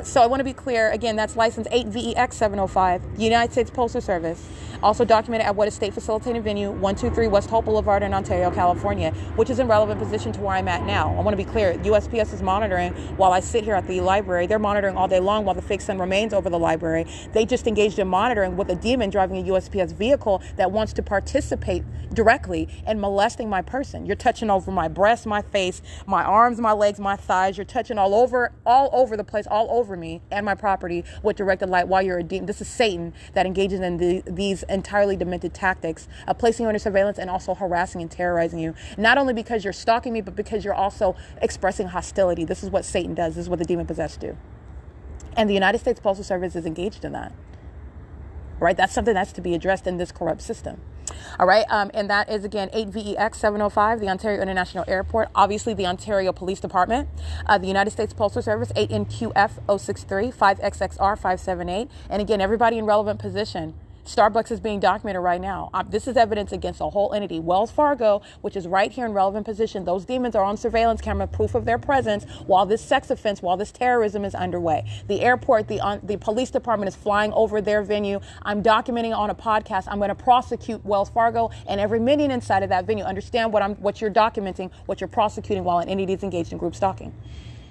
So I want to be clear, again, that's license 8VEX 705, United States Postal Service. Also documented at what is state facilitated venue 123 West Hope Boulevard in Ontario, California, which is in relevant position to where I'm at now. I want to be clear, USPS is monitoring while I sit here at the library. They're monitoring all day long while the fake sun remains over the library. They just engaged in monitoring with a demon driving a USPS vehicle that wants to participate directly in molesting my person. You're touching over my breast, my face, my arms, my legs, my thighs. You're touching all over the place, all over me and my property with directed light while you're a demon. This is Satan that engages in these entirely demented tactics of placing you under surveillance and also harassing and terrorizing you. Not only because you're stalking me, but because you're also expressing hostility. This is what Satan does. This is what the demon possessed do. And the United States Postal Service is engaged in that. Right? That's something that's to be addressed in this corrupt system. All right. And that is, again, 8VEX 705, the Ontario International Airport. Obviously, the Ontario Police Department, the United States Postal Service, 8NQF 063, 5XXR 578. And again, everybody in relevant position. Starbucks is being documented right now. This is evidence against a whole entity. Wells Fargo, which is right here in relevant position. Those demons are on surveillance camera, proof of their presence while this sex offense, while this terrorism is underway. The airport, the police department is flying over their venue. I'm documenting on a podcast. I'm going to prosecute Wells Fargo and every minion inside of that venue. Understand what you're documenting, what you're prosecuting while an entity is engaged in group stalking.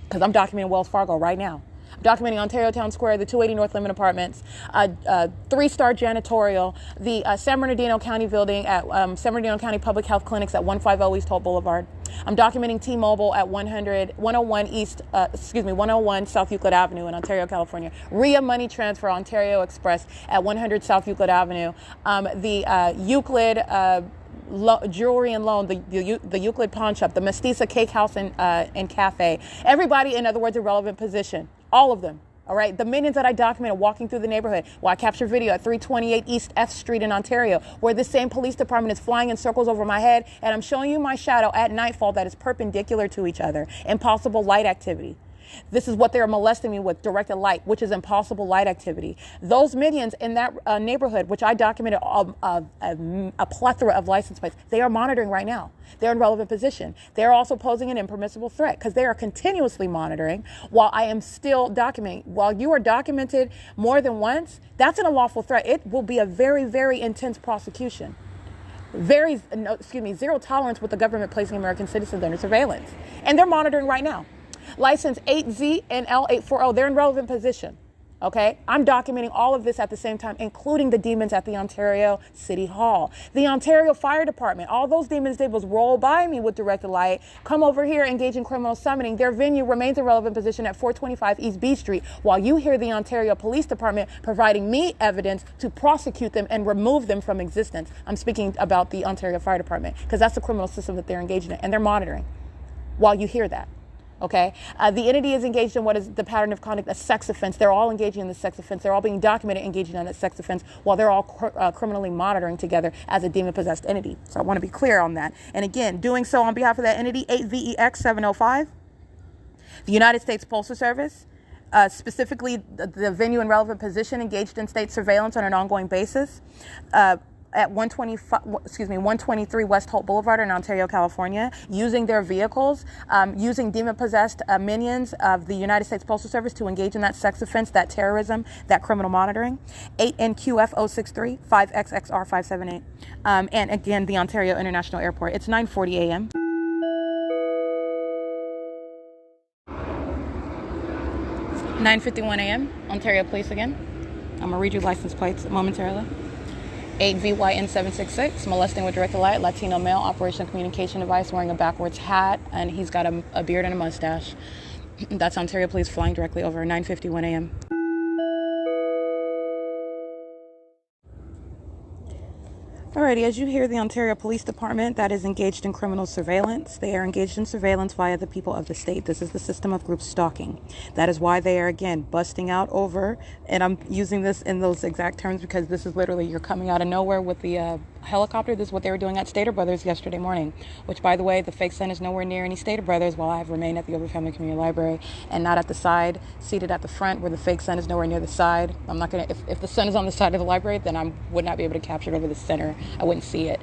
Because I'm documenting Wells Fargo right now. Documenting Ontario Town Square, the 280 North Lemon Apartments, 3-star janitorial, the San Bernardino County building at San Bernardino County Public Health Clinics at 150 East Hope Boulevard. I'm documenting T-Mobile at 101 South Euclid Avenue in Ontario, California. RIA Money Transfer Ontario Express at 100 South Euclid Avenue. The Euclid Jewelry and Loan, the Euclid Pawn Shop, the Mestiza Cake House and Cafe. Everybody, in other words, a relevant position. All of them. All right. The minions that I documented walking through the neighborhood. Well, I captured video at 328 East F Street in Ontario, where this same police department is flying in circles over my head. And I'm showing you my shadow at nightfall that is perpendicular to each other. Impossible light activity. This is what they're molesting me with, directed light, which is impossible light activity. Those minions in that neighborhood, which I documented a plethora of license plates, they are monitoring right now. They're in relevant position. They're also posing an impermissible threat because they are continuously monitoring while I am still documenting. While you are documented more than once, that's an unlawful threat. It will be a very, very intense prosecution. Zero tolerance with the government placing American citizens under surveillance. And they're monitoring right now. License 8Z and L840, they're in relevant position. Okay, I'm documenting all of this at the same time, including the demons at the Ontario City Hall. The Ontario Fire Department, all those demons did was roll by me with directed light, come over here, engage in criminal summoning. Their venue remains in relevant position at 425 East B Street, while you hear the Ontario Police Department providing me evidence to prosecute them and remove them from existence. I'm speaking about the Ontario Fire Department, because that's the criminal system that they're engaged in, and they're monitoring while you hear that. Okay, the entity is engaged in what is the pattern of conduct, a sex offense. They're all engaging in the sex offense. They're all being documented engaging in that sex offense while they're all criminally monitoring together as a demon-possessed entity. So I want to be clear on that. And again, doing so on behalf of that entity, 8VEX 705, the United States Postal Service, specifically the venue and relevant position engaged in state surveillance on an ongoing basis, at 123 West Hope Boulevard in Ontario, California, using their vehicles, using demon-possessed minions of the United States Postal Service to engage in that sex offense, that terrorism, that criminal monitoring. 8NQF 063, 5XXR 578. And again, the Ontario International Airport. It's 9:40 a.m. (9:51 a.m.) Ontario Police again. I'm going to read you license plates momentarily. 8VYN766, molesting with directed light, Latino male, operational communication device, wearing a backwards hat, and he's got a beard and a mustache. That's Ontario Police flying directly over, 9:51 a.m. Alrighty, as you hear, the Ontario Police Department that is engaged in criminal surveillance. They are engaged in surveillance via the people of the state. This is the system of group stalking. That is why they are, again, busting out over, and I'm using this in those exact terms because this is literally, you're coming out of nowhere with the helicopter. This is what they were doing at Stater Brothers yesterday morning, which, by the way, the fake sun is nowhere near any Stater Brothers while I have remained at the Over Family Community Library and not at the side, seated at the front where the fake sun is nowhere near the side. I'm not going to, if the sun is on the side of the library, then I would not be able to capture it over the center I wouldn't see it.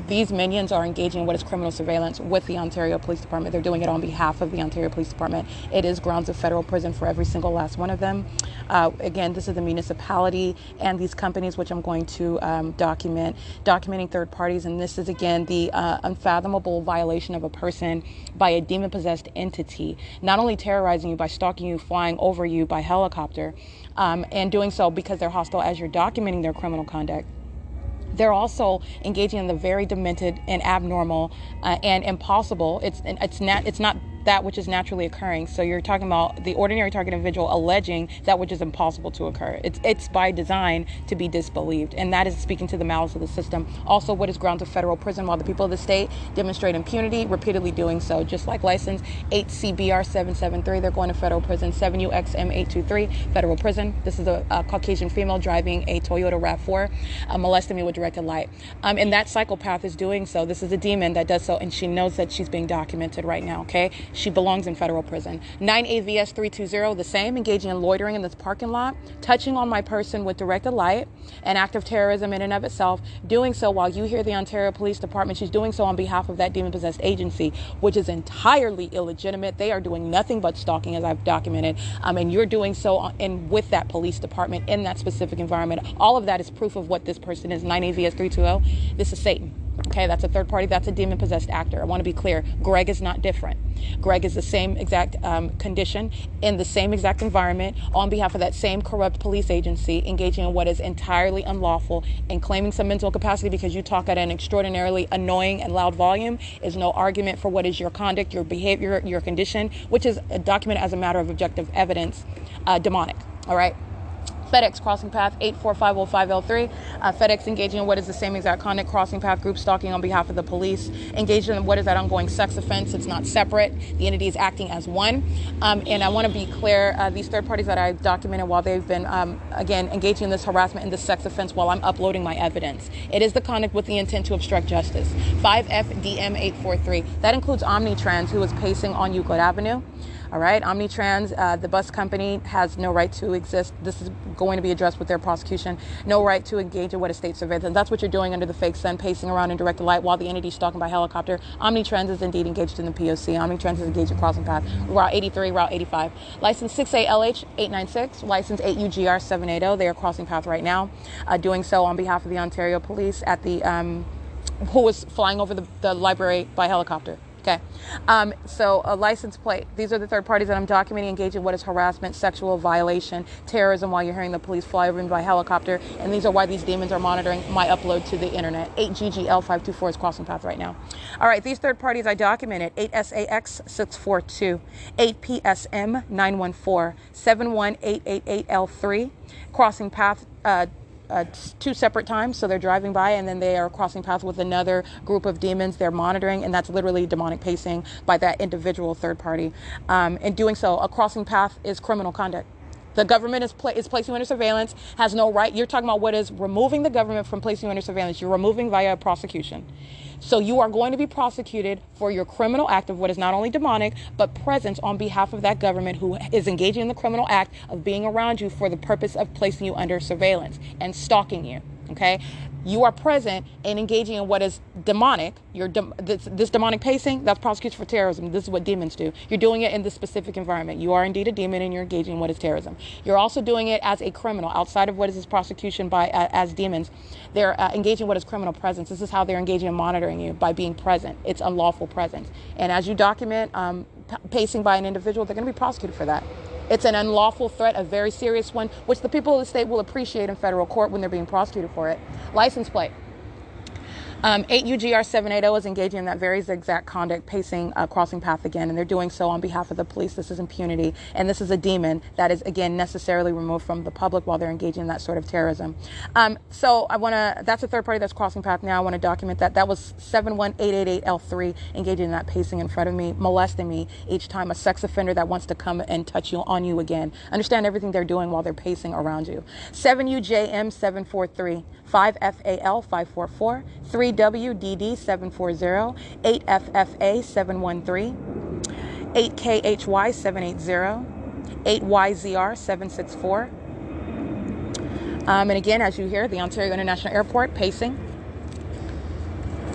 These minions are engaging in what is criminal surveillance with the Ontario Police Department. They're doing it on behalf of the Ontario Police Department. It is grounds of federal prison for every single last one of them. Again, this is the municipality and these companies, which I'm going to documenting third parties. And this is, again, the unfathomable violation of a person by a demon-possessed entity, not only terrorizing you by stalking you, flying over you by helicopter, and doing so because they're hostile as you're documenting their criminal conduct. They're also engaging in the very demented and abnormal and impossible. It's not that which is naturally occurring. So you're talking about the ordinary target individual alleging that which is impossible to occur. It's by design to be disbelieved, and that is speaking to the malice of the system. Also, what is grounds of federal prison, while the people of the state demonstrate impunity, repeatedly doing so. Just like license 8CBR 773, they're going to federal prison. 7UXM 823, federal prison. This is a Caucasian female driving a Toyota RAV4, molesting me with directed light. And that psychopath is doing so. This is a demon that does so, and she knows that she's being documented right now, okay? She belongs in federal prison. 9AVS 320, the same, engaging in loitering in this parking lot, touching on my person with directed light, an act of terrorism in and of itself, doing so while you hear the Ontario Police Department. She's doing so on behalf of that demon-possessed agency, which is entirely illegitimate. They are doing nothing but stalking, as I've documented, and you're doing so with that police department in that specific environment. All of that is proof of what this person is. 9AVS 320, this is Satan. Okay, that's a third party. That's a demon-possessed actor. I want to be clear. Greg is not different. Greg is the same exact condition in the same exact environment on behalf of that same corrupt police agency, engaging in what is entirely unlawful and claiming some mental capacity because you talk at an extraordinarily annoying and loud volume is no argument for what is your conduct, your behavior, your condition, which is documented as a matter of objective evidence, demonic. All right. FedEx crossing path 84505L3. FedEx engaging in what is the same exact conduct, crossing path group stalking on behalf of the police, engaging in what is that ongoing sex offense. It's not separate. The entity is acting as one. And I want to be clear, these third parties that I've documented while they've been, again, engaging in this harassment and this sex offense while I'm uploading my evidence. It is the conduct with the intent to obstruct justice. 5FDM843. That includes Omnitrans, who is pacing on Euclid Avenue. All right, Omnitrans, the bus company has no right to exist. This is going to be addressed with their prosecution. No right to engage in what is state surveillance. And that's what you're doing under the fake sun, pacing around in directed light while the entity is stalking by helicopter. Omnitrans is indeed engaged in the P.O.C. Omnitrans is engaged in crossing path. Route 83, Route 85. License 6ALH896, license 8UGR780. They are crossing path right now, doing so on behalf of the Ontario Police at the, who was flying over the library by helicopter. Okay, so a license plate. These are the third parties that I'm documenting engaging in what is harassment, sexual violation, terrorism while you're hearing the police fly over me by helicopter. And these are why these demons are monitoring my upload to the internet. 8GGL524 is crossing path right now. All right, these third parties I documented. 8SAX642, 8PSM914, 71888L3, crossing path, two separate times. So they're driving by and then they are crossing paths with another group of demons they're monitoring, and that's literally demonic pacing by that individual third party. In doing so, a crossing path is criminal conduct. The government is placing you under surveillance, has no right. You're talking about what is removing the government from placing you under surveillance. You're removing via prosecution. So you are going to be prosecuted for your criminal act of what is not only demonic, but presence on behalf of that government who is engaging in the criminal act of being around you for the purpose of placing you under surveillance and stalking you. Okay? You are present and engaging in what is demonic. This demonic pacing, that's prosecution for terrorism. This is what demons do. You're doing it in this specific environment. You are indeed a demon and you're engaging in what is terrorism. You're also doing it as a criminal outside of what is this prosecution by as demons. They're engaging in what is criminal presence. This is how they're engaging in monitoring you, by being present. It's unlawful presence. And as you document pacing by an individual, they're going to be prosecuted for that. It's an unlawful threat, a very serious one, which the people of the state will appreciate in federal court when they're being prosecuted for it. License plate. 8UGR780 is engaging in that very exact conduct, pacing, crossing path again, and they're doing so on behalf of the police. This is impunity, and this is a demon that is, again, necessarily removed from the public while they're engaging in that sort of terrorism. So that's a third party that's crossing path now. I want to document that. That was 71888L3 engaging in that pacing in front of me, molesting me each time, a sex offender that wants to come and touch you on you again. Understand everything they're doing while they're pacing around you. 7UJM743, 5FAL544, 3WDD740, 8FFA713, 8KHY780, 8YZR764. And again, as you hear, the Ontario International Airport pacing.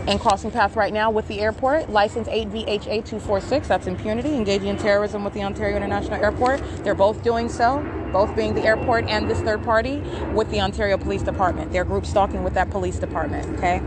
And crossing path right now with the airport, license 8VHA246, that's impunity, engaging in terrorism with the Ontario International Airport. They're both doing so, both being the airport and this third party with the Ontario Police Department. They're group stalking with that police department, okay?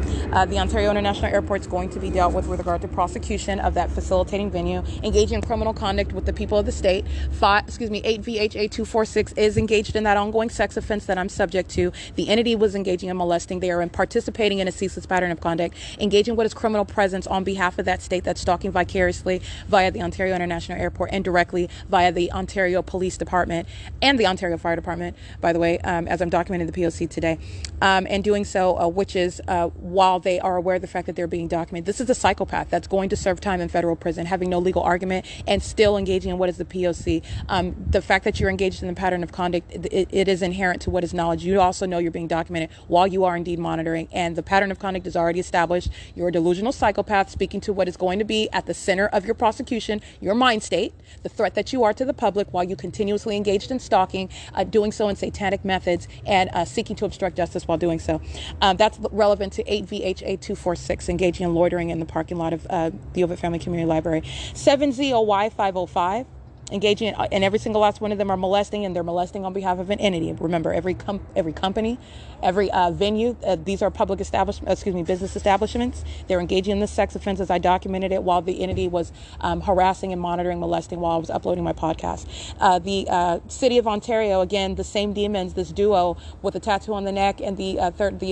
The Ontario International Airport is going to be dealt with regard to prosecution of that facilitating venue, engaging in criminal conduct with the people of the state. 8VHA246 is engaged in that ongoing sex offense that I'm subject to. The entity was engaging in molesting. They are participating in a ceaseless pattern of conduct, engaging what is criminal presence on behalf of that state that's stalking vicariously via the Ontario International Airport and directly via the Ontario Police Department and the Ontario Fire Department, by the way, as I'm documenting the P.O.C. today, and doing so, which is while they are aware of the fact that they're being documented. This is a psychopath that's going to serve time in federal prison, having no legal argument and still engaging in what is the P.O.C. The fact that you're engaged in the pattern of conduct, it is inherent to what is knowledge. You also know you're being documented while you are indeed monitoring, and the pattern of conduct is already established. You're a delusional psychopath speaking to what is going to be at the center of your prosecution, your mind state, the threat that you are to the public while you continuously engaged in stalking, doing so in satanic methods, and seeking to obstruct justice while doing so. That's relevant to 8VHA246, engaging in loitering in the parking lot of the Ovid Family Community Library. 7ZOY505. Engaging in every single last one of them are molesting, and they're molesting on behalf of an entity. Remember, every company, every venue, these are public business establishments. They're engaging in the sex offenses. I documented it while the entity was harassing and monitoring, molesting while I was uploading my podcast. The city of Ontario, again, the same demons, this duo with a tattoo on the neck, and the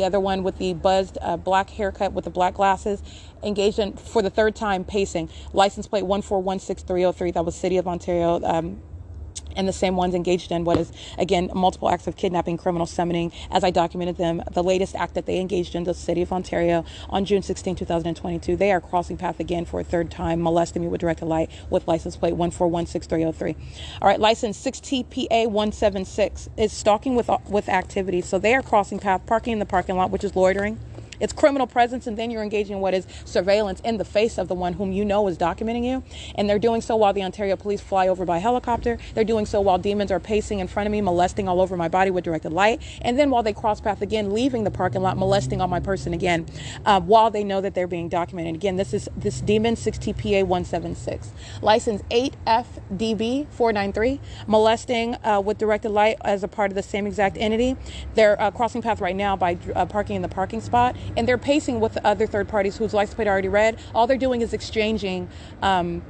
other one with the buzzed black haircut with the black glasses, engaged in, for the third time, pacing. License plate 1416303. That was City of Ontario. And the same ones engaged in what is, again, multiple acts of kidnapping, criminal summoning, as I documented them. The latest act that they engaged in, the City of Ontario, on June 16, 2022. They are crossing path again for a third time, molesting me with directed light with license plate 1416303. All right, license 6TPA176 is stalking with activity. So they are crossing path, parking in the parking lot, which is loitering. It's criminal presence, and then you're engaging in what is surveillance in the face of the one whom you know is documenting you. And they're doing so while the Ontario police fly over by helicopter. They're doing so while demons are pacing in front of me, molesting all over my body with directed light. And then while they cross path again, leaving the parking lot, molesting on my person again, while they know that they're being documented. Again, this demon 6TPA176. License 8FDB493, molesting with directed light as a part of the same exact entity. They're crossing path right now by parking in the parking spot. And they're pacing with the other third parties whose license plate I already read. All they're doing is exchanging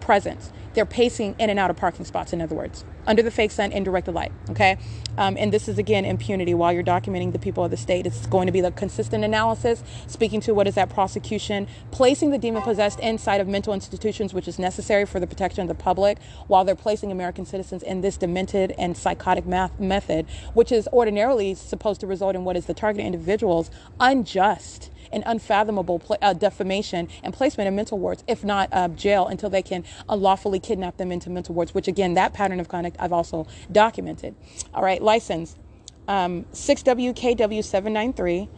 presence. They're pacing in and out of parking spots, in other words, under the fake sun in directed light, okay? And this is, again, impunity while you're documenting the people of the state. It's going to be the consistent analysis, speaking to what is that prosecution, placing the demon-possessed inside of mental institutions, which is necessary for the protection of the public, while they're placing American citizens in this demented and psychotic method, which is ordinarily supposed to result in what is the targeted individuals' unjust and unfathomable defamation and placement in mental wards, if not jail, until they can unlawfully kidnap them into mental wards, which, again, that pattern of conduct I've also documented. All right, license 6WKW793,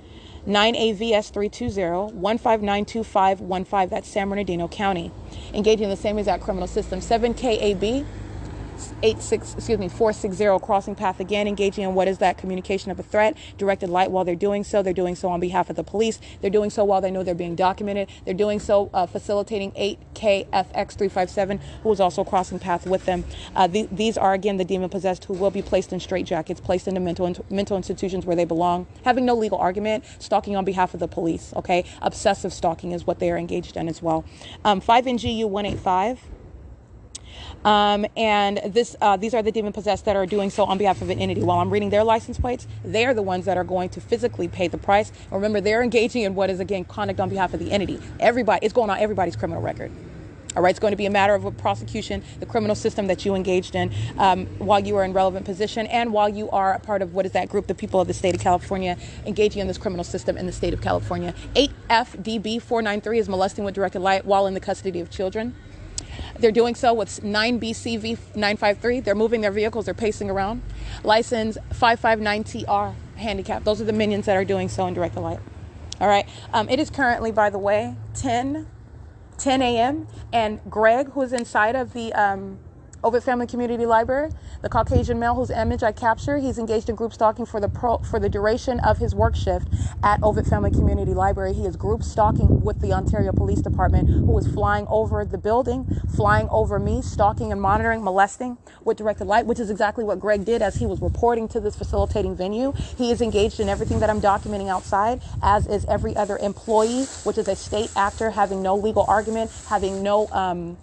9AVS320, 1592515. That's San Bernardino County. Engaging in the same exact criminal system. 7KAB 460, crossing path again, engaging in what is that communication of a threat, directed light while they're doing so. They're doing so on behalf of the police. They're doing so while they know they're being documented. They're doing so facilitating 8KFX357, who is also crossing path with them. These are, again, the demon-possessed who will be placed in straitjackets, placed into mental institutions where they belong, having no legal argument, stalking on behalf of the police, okay? Obsessive stalking is what they are engaged in as well. 5NGU185. And these are the demon-possessed that are doing so on behalf of an entity. While I'm reading their license plates, they're the ones that are going to physically pay the price. Remember, they're engaging in what is, again, conduct on behalf of the entity. It's going on everybody's criminal record. All right, it's going to be a matter of a prosecution, the criminal system that you engaged in while you are in relevant position, and while you are a part of what is that group, the people of the state of California, engaging in this criminal system in the state of California. 8FDB493 is molesting with directed light while in the custody of children. They're doing so with 9BCV953. They're moving their vehicles. They're pacing around. License 559TR handicap. Those are the minions that are doing so in directed light. All right. It is currently, by the way, 10 a.m. And Greg, who's inside of the Ovid Family Community Library, the Caucasian male whose image I capture, he's engaged in group stalking for the duration of his work shift at Ovid Family Community Library. He is group stalking with the Ontario Police Department, who is flying over the building, flying over me, stalking and monitoring, molesting with directed light, which is exactly what Greg did as he was reporting to this facilitating venue. He is engaged in everything that I'm documenting outside, as is every other employee, which is a state actor having no legal argument, having no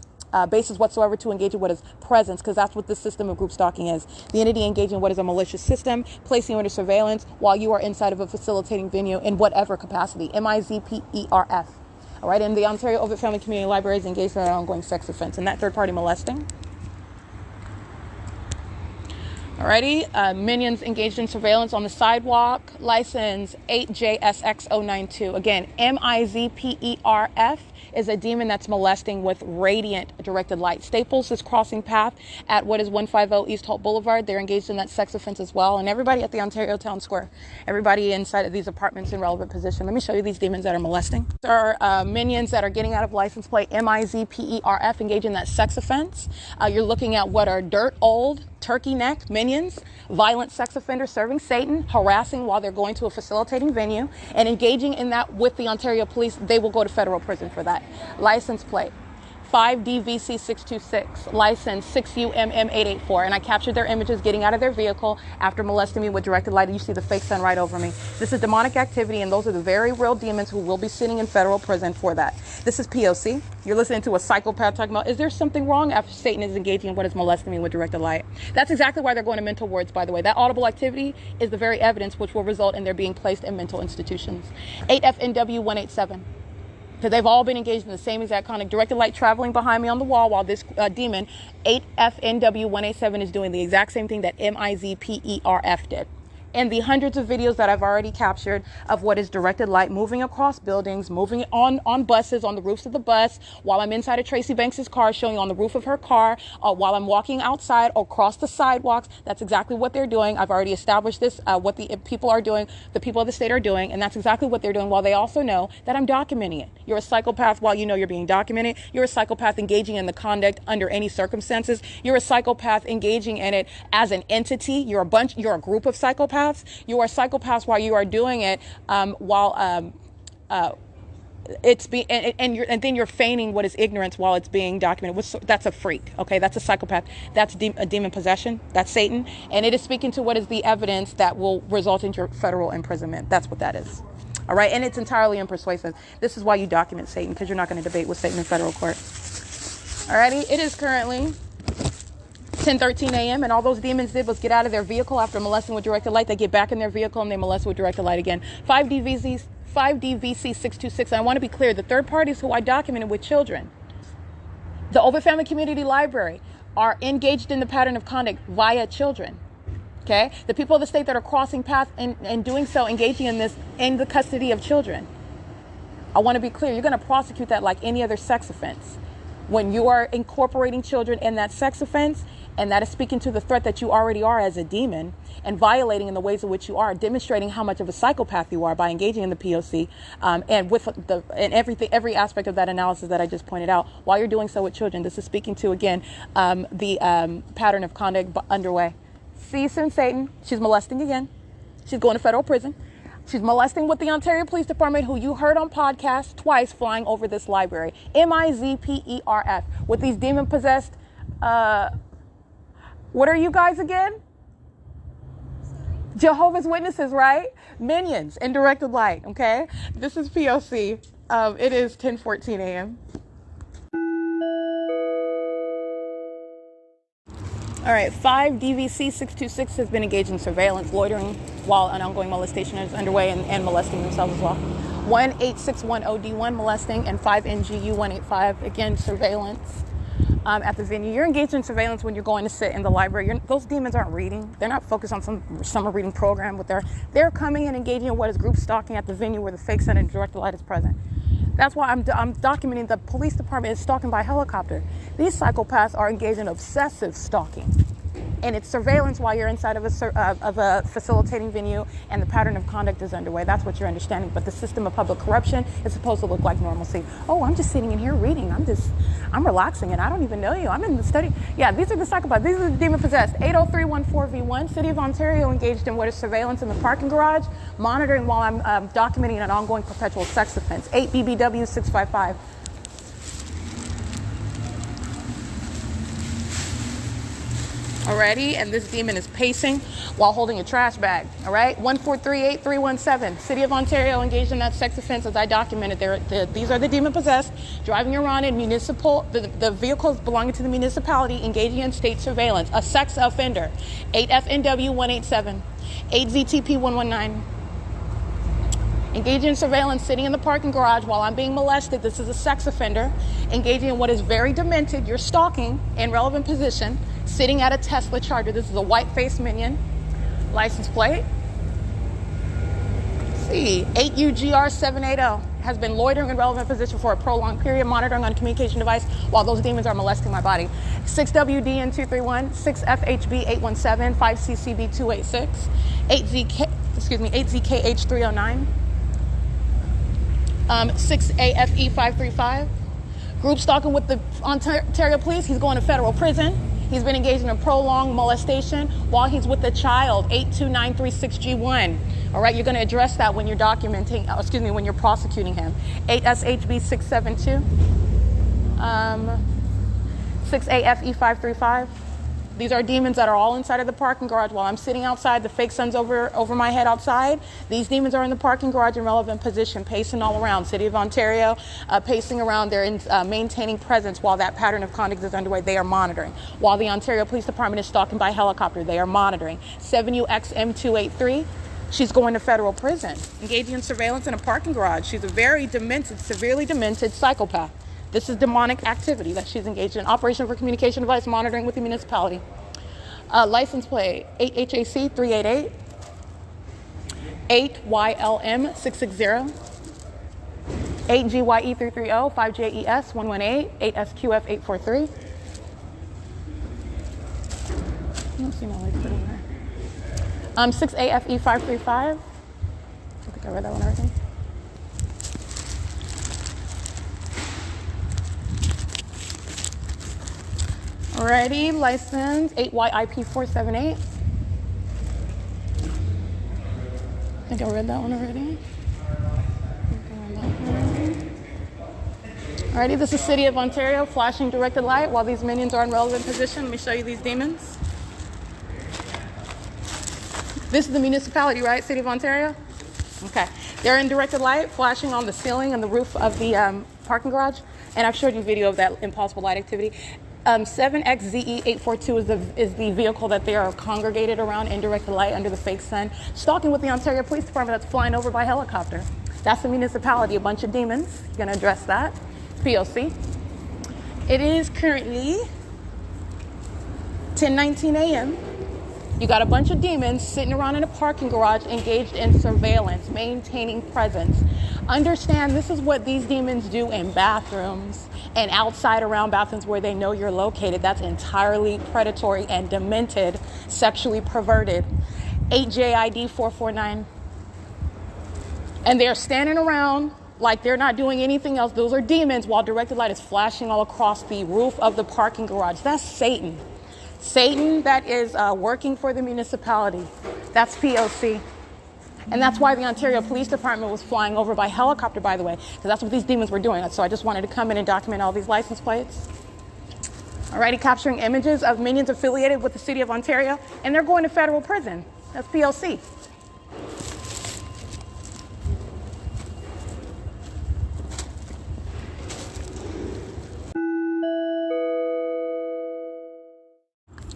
basis whatsoever to engage in what is presence, because that's what this system of group stalking is. The entity engaging in what is a malicious system, placing you under surveillance while you are inside of a facilitating venue in whatever capacity. MIZPERF. All right, and the Ontario Ovid Family Community Library is engaged in an ongoing sex offense, and that third-party molesting. Alrighty, minions engaged in surveillance on the sidewalk, license 8JSX092. Again, MIZPERF is a demon that's molesting with radiant directed light. Staples is crossing path at what is 150 East Holt Boulevard. They're engaged in that sex offense as well. And everybody at the Ontario Town Square, everybody inside of these apartments in relevant position. Let me show you these demons that are molesting. There are minions that are getting out of license plate MIZPERF, engaged in that sex offense. You're looking at what are dirt old, turkey neck minions, violent sex offenders serving Satan, harassing while they're going to a facilitating venue, and engaging in that with the Ontario Police. They will go to federal prison for that. License plate 5DVC626, license 6UMM884, and I captured their images getting out of their vehicle after molesting me with directed light. You see the fake sun right over me. This is demonic activity, and those are the very real demons who will be sitting in federal prison for that. This is P.O.C. You're listening to a psychopath talking about, is there something wrong after Satan is engaging in what is molesting me with directed light? That's exactly why they're going to mental wards, by the way. That audible activity is the very evidence which will result in their being placed in mental institutions. 8FNW187. Because they've all been engaged in the same exact conduct. Directed light traveling behind me on the wall while this demon, 8FNW187, is doing the exact same thing that MIZPERF did. And the hundreds of videos that I've already captured of what is directed light moving across buildings, moving on buses, on the roofs of the bus, while I'm inside of Tracy Banks's car, showing on the roof of her car, while I'm walking outside or across the sidewalks. That's exactly what they're doing. I've already established this, what the people are doing, the people of the state are doing, and that's exactly what they're doing, while they also know that I'm documenting it. You're a psychopath while you know you're being documented. You're a psychopath engaging in the conduct under any circumstances. You're a psychopath engaging in it as an entity. You're a group of psychopaths. You are psychopaths while you are doing it, it's being, and then you're feigning what is ignorance while it's being documented. That's a freak, okay? That's a psychopath. That's a demon possession. That's Satan, and it is speaking to what is the evidence that will result in your federal imprisonment. That's what that is. All right, and it's entirely unpersuasive. This is why you document Satan, because you're not going to debate with Satan in federal court. Alrighty, it is currently 10:13 a.m. and all those demons did was get out of their vehicle after molesting with directed light. They get back in their vehicle and they molest with directed light again. 5DVC626. I want to be clear, the third parties who I documented with children, the Ovid Family Community Library, are engaged in the pattern of conduct via children. Okay, the people of the state that are crossing paths and doing so, engaging in this in the custody of children. I want to be clear, you're going to prosecute that like any other sex offense. When you are incorporating children in that sex offense, and that is speaking to the threat that you already are as a demon, and violating in the ways in which you are, demonstrating how much of a psychopath you are by engaging in the P.O.C. And with every aspect of that analysis that I just pointed out, while you're doing so with children. This is speaking to, again, the pattern of conduct underway. See you soon, Satan. She's molesting again. She's going to federal prison. She's molesting with the Ontario Police Department, who you heard on podcast twice, flying over this library. MIZPERF. With these demon-possessed, what are you guys again? Jehovah's Witnesses, right? Minions in directed light, okay? This is P.O.C. It is 10:14 a.m. All right, 5DVC626 has been engaged in surveillance, loitering while an ongoing molestation is underway, and molesting themselves as well. 18610D1 molesting, and 5NGU185, again, surveillance at the venue. You're engaged in surveillance when you're going to sit in the library. Those demons aren't reading. They're not focused on some summer reading program. They're coming and engaging in what is group stalking at the venue where the fake sun and directed light is present. That's why I'm documenting the police department is stalking by helicopter. These psychopaths are engaged in obsessive stalking. and it's surveillance while you're inside of a facilitating venue, and the pattern of conduct is underway. That's what you're understanding. But the system of public corruption is supposed to look like normalcy. Oh, I'm just sitting in here reading. I'm relaxing, and I don't even know you. I'm in the study. Yeah, these are the psychopaths. These are the demon-possessed. 80314V1, City of Ontario engaged in what is surveillance in the parking garage, monitoring while I'm documenting an ongoing perpetual sex offense. 8 BBW 655. Alrighty, and this demon is pacing while holding a trash bag. All right, 1438317, City of Ontario engaged in that sex offense as I documented. These are the demon possessed, driving around in the vehicles belonging to the municipality, engaging in state surveillance. A sex offender, 8FNW 187, 8ZTP 119. Engaging in surveillance, sitting in the parking garage while I'm being molested. This is a sex offender. Engaging in what is very demented. You're stalking in relevant position. Sitting at a Tesla Charger. This is a white-faced minion. License plate. C. 8UGR780. Has been loitering in relevant position for a prolonged period, monitoring on a communication device while those demons are molesting my body. 6WDN231, 6FHB817, 5CCB286, 8ZKH309. 6AFE535. Group stalking with the Ontario Police. He's going to federal prison. He's been engaged in a prolonged molestation while he's with a child. 82936G1. All right, you're going to address that when you're documenting, when you're prosecuting him. 8SHB672. 6AFE535. These are demons that are all inside of the parking garage while I'm sitting outside. The fake sun's over my head outside. These demons are in the parking garage in relevant position, pacing all around. City of Ontario, pacing around. They're maintaining presence while that pattern of conduct is underway. They are monitoring. While the Ontario Police Department is stalking by helicopter, they are monitoring. 7UXM283. She's going to federal prison, engaging in surveillance in a parking garage. She's a very demented, severely demented psychopath. This is demonic activity that she's engaged in. Operation for communication device monitoring with the municipality. License plate 8HAC 388, 8YLM 660, 8GYE 330, 5JES 118, 8SQF 843. I don't see my lights anywhere. 6AFE 535. I think I read that one already. Alrighty, license 8YIP478. I think I read that one already. Alrighty, this is City of Ontario, flashing directed light while these minions are in relevant position. Let me show you these demons. This is the municipality, right? City of Ontario? Okay. They're in directed light, flashing on the ceiling and the roof of the parking garage. And I've showed you video of that impossible light activity. 7XZE842 is the vehicle that they are congregated around in directed light under the fake sun, stalking with the Ontario Police Department that's flying over by helicopter. That's the municipality, a bunch of demons. You're going to address that. P.O.C. It is currently 10:19 a.m. You got a bunch of demons sitting around in a parking garage engaged in surveillance, maintaining presence. Understand this is what these demons do in bathrooms and outside around bathrooms where they know you're located. That's entirely predatory and demented, sexually perverted. 8JID 449. And they're standing around like they're not doing anything else. Those are demons while directed light is flashing all across the roof of the parking garage. That's Satan. Satan that is working for the municipality. That's P.O.C. And that's why the Ontario Police Department was flying over by helicopter, by the way, because that's what these demons were doing. So I just wanted to come in and document all these license plates. Alrighty, capturing images of minions affiliated with the City of Ontario, and they're going to federal prison. That's P.O.C.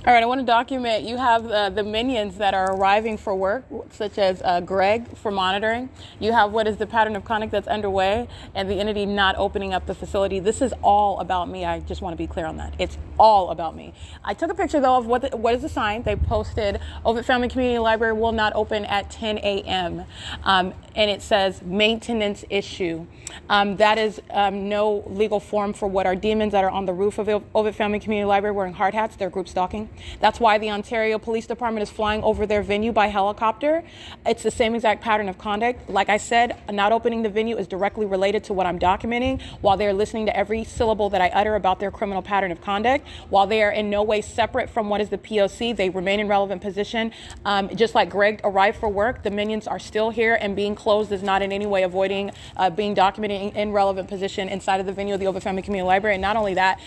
All right, I want to document, you have the minions that are arriving for work, such as Greg for monitoring. You have what is the pattern of conduct that's underway and the entity not opening up the facility. This is all about me. I just want to be clear on that. It's all about me. I took a picture, though, of what is the sign. They posted, Ovid Family Community Library will not open at 10 a.m. And it says maintenance issue. That is no legal form for what are demons that are on the roof of Ovid Family Community Library wearing hard hats. They're group stalking. That's why the Ontario Police Department is flying over their venue by helicopter. It's the same exact pattern of conduct. Like I said, not opening the venue is directly related to what I'm documenting, while they're listening to every syllable that I utter about their criminal pattern of conduct. While they are in no way separate from what is the P.O.C, they remain in relevant position. Just like Greg arrived for work, the minions are still here, and being closed is not in any way avoiding being documented in relevant position inside of the venue of the Ovitt Family Community Library. And not only that,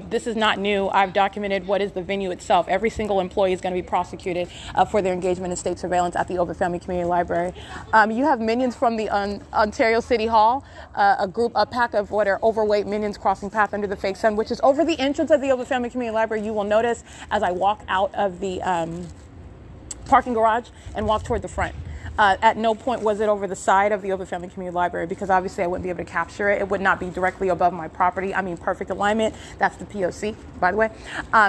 this is not new. I've documented what is the venue itself. Every single employee is going to be prosecuted for their engagement in state surveillance at the Ovitt Family Community Library. You have minions from the Ontario City Hall, a pack of what are overweight minions crossing path under the fake sun, which is over the entrance of the Ovitt Family Community Library. You will notice as I walk out of the parking garage and walk toward the front. At no point was it over the side of the Ovitt Family Community Library, because obviously I wouldn't be able to capture it. It would not be directly above my property. I mean, perfect alignment. That's the P.O.C, by the way.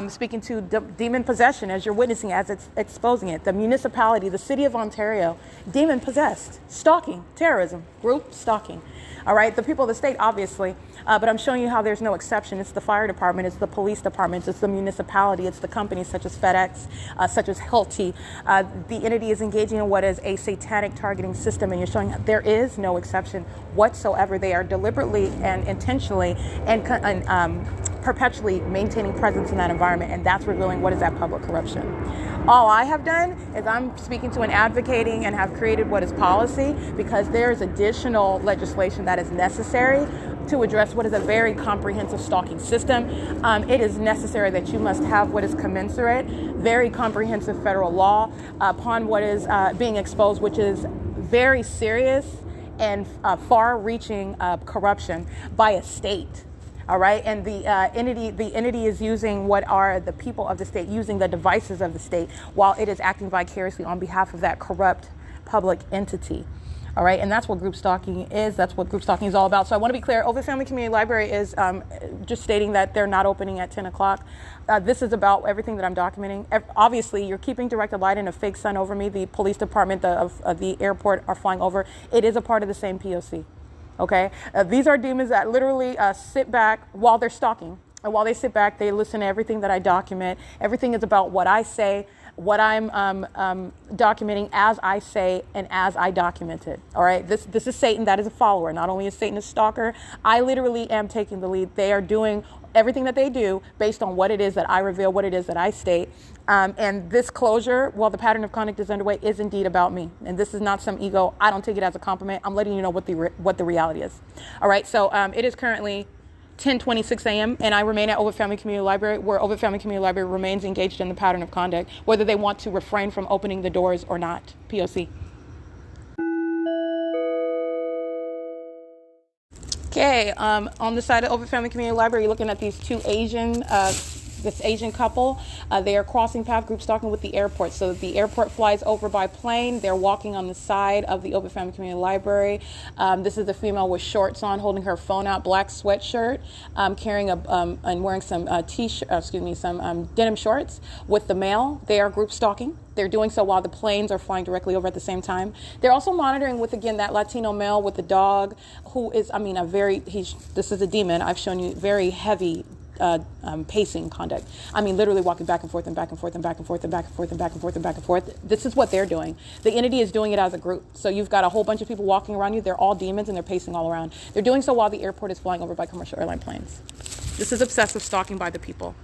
Speaking to demon possession, as you're witnessing, as it's exposing it. The municipality, the city of Ontario, demon possessed, stalking, terrorism, group stalking. All right, the people of the state, obviously, but I'm showing you how there's no exception. It's the fire department, it's the police departments, it's the municipality, it's the companies such as FedEx, such as Hilti. The entity is engaging in what is a satanic targeting system, and you're showing there is no exception whatsoever. They are deliberately and intentionally and perpetually maintaining presence in that environment, and that's revealing what is that public corruption. All I have done is I'm speaking to and advocating and have created what is policy, because there is additional legislation that is necessary to address what is a very comprehensive stalking system. It is necessary that you must have what is commensurate, very comprehensive federal law upon what is being exposed, which is very serious and far-reaching corruption by a state. All right, and the entity is using what are the people of the state, using the devices of the state, while it is acting vicariously on behalf of that corrupt public entity. All right, and that's what group stalking is. That's what group stalking is all about. So I want to be clear. Ovitt Family Community Library is just stating that they're not opening at 10 o'clock. This is about everything that I'm documenting. Obviously, you're keeping directed light and a fake sun over me. The police department of the airport are flying over. It is a part of the same P.O.C. Okay, these are demons that literally sit back while they're stalking. And while they sit back, they listen to everything that I document. Everything is about what I say, what I'm documenting as I say and as I document it. All right, this is Satan. That is a follower. Not only is Satan a stalker, I literally am taking the lead. They are doing everything that they do based on what it is that I reveal, what it is that I state. And this closure, while the pattern of conduct is underway, is indeed about me. And this is not some ego. I don't take it as a compliment. I'm letting you know what the reality is. All right, so it is currently 10:26 a.m. and I remain at Ovitt Family Community Library, where Ovitt Family Community Library remains engaged in the pattern of conduct, whether they want to refrain from opening the doors or not. P.O.C. Okay, on the side of Ovitt Family Community Library, you're looking at these two this Asian couple. They are crossing path, group stalking with the airport. So the airport flies over by plane. They're walking on the side of the Ovitt Family Community Library. This is a female with shorts on, holding her phone out, black sweatshirt, carrying and wearing some some denim shorts. With the male, they are group stalking. They're doing so while the planes are flying directly over at the same time. They're also monitoring with, again, that Latino male with the dog, who is, this is a demon. I've shown you very heavy pacing conduct. I mean, literally walking back and forth and back and forth and back and forth and back and forth and back and forth and back and forth. This is what they're doing. The entity is doing it as a group. So you've got a whole bunch of people walking around you. They're all demons and they're pacing all around. They're doing so while the airport is flying over by commercial airline planes. This is obsessive stalking by the people.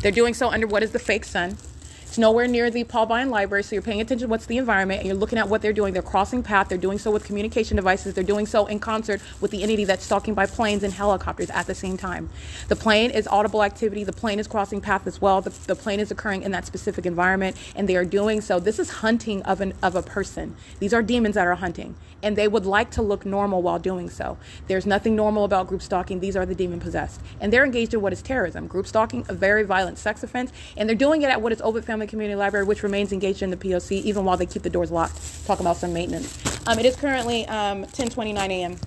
They're doing so under what is the fake sun. It's nowhere near the Paul Bryan Library, so you're paying attention to what's the environment, and you're looking at what they're doing. They're crossing path. They're doing so with communication devices. They're doing so in concert with the entity that's stalking by planes and helicopters at the same time. The plane is audible activity. The plane is crossing path as well. The plane is occurring in that specific environment, and they are doing so. This is hunting of a person. These are demons that are hunting, and they would like to look normal while doing so. There's nothing normal about group stalking. These are the demon possessed, and they're engaged in what is terrorism. Group stalking, a very violent sex offense, and they're doing it at what is Ovitt Family Community Library, which remains engaged in the P.O.C. even while they keep the doors locked. Talk about some maintenance. It is currently 10:29 a.m.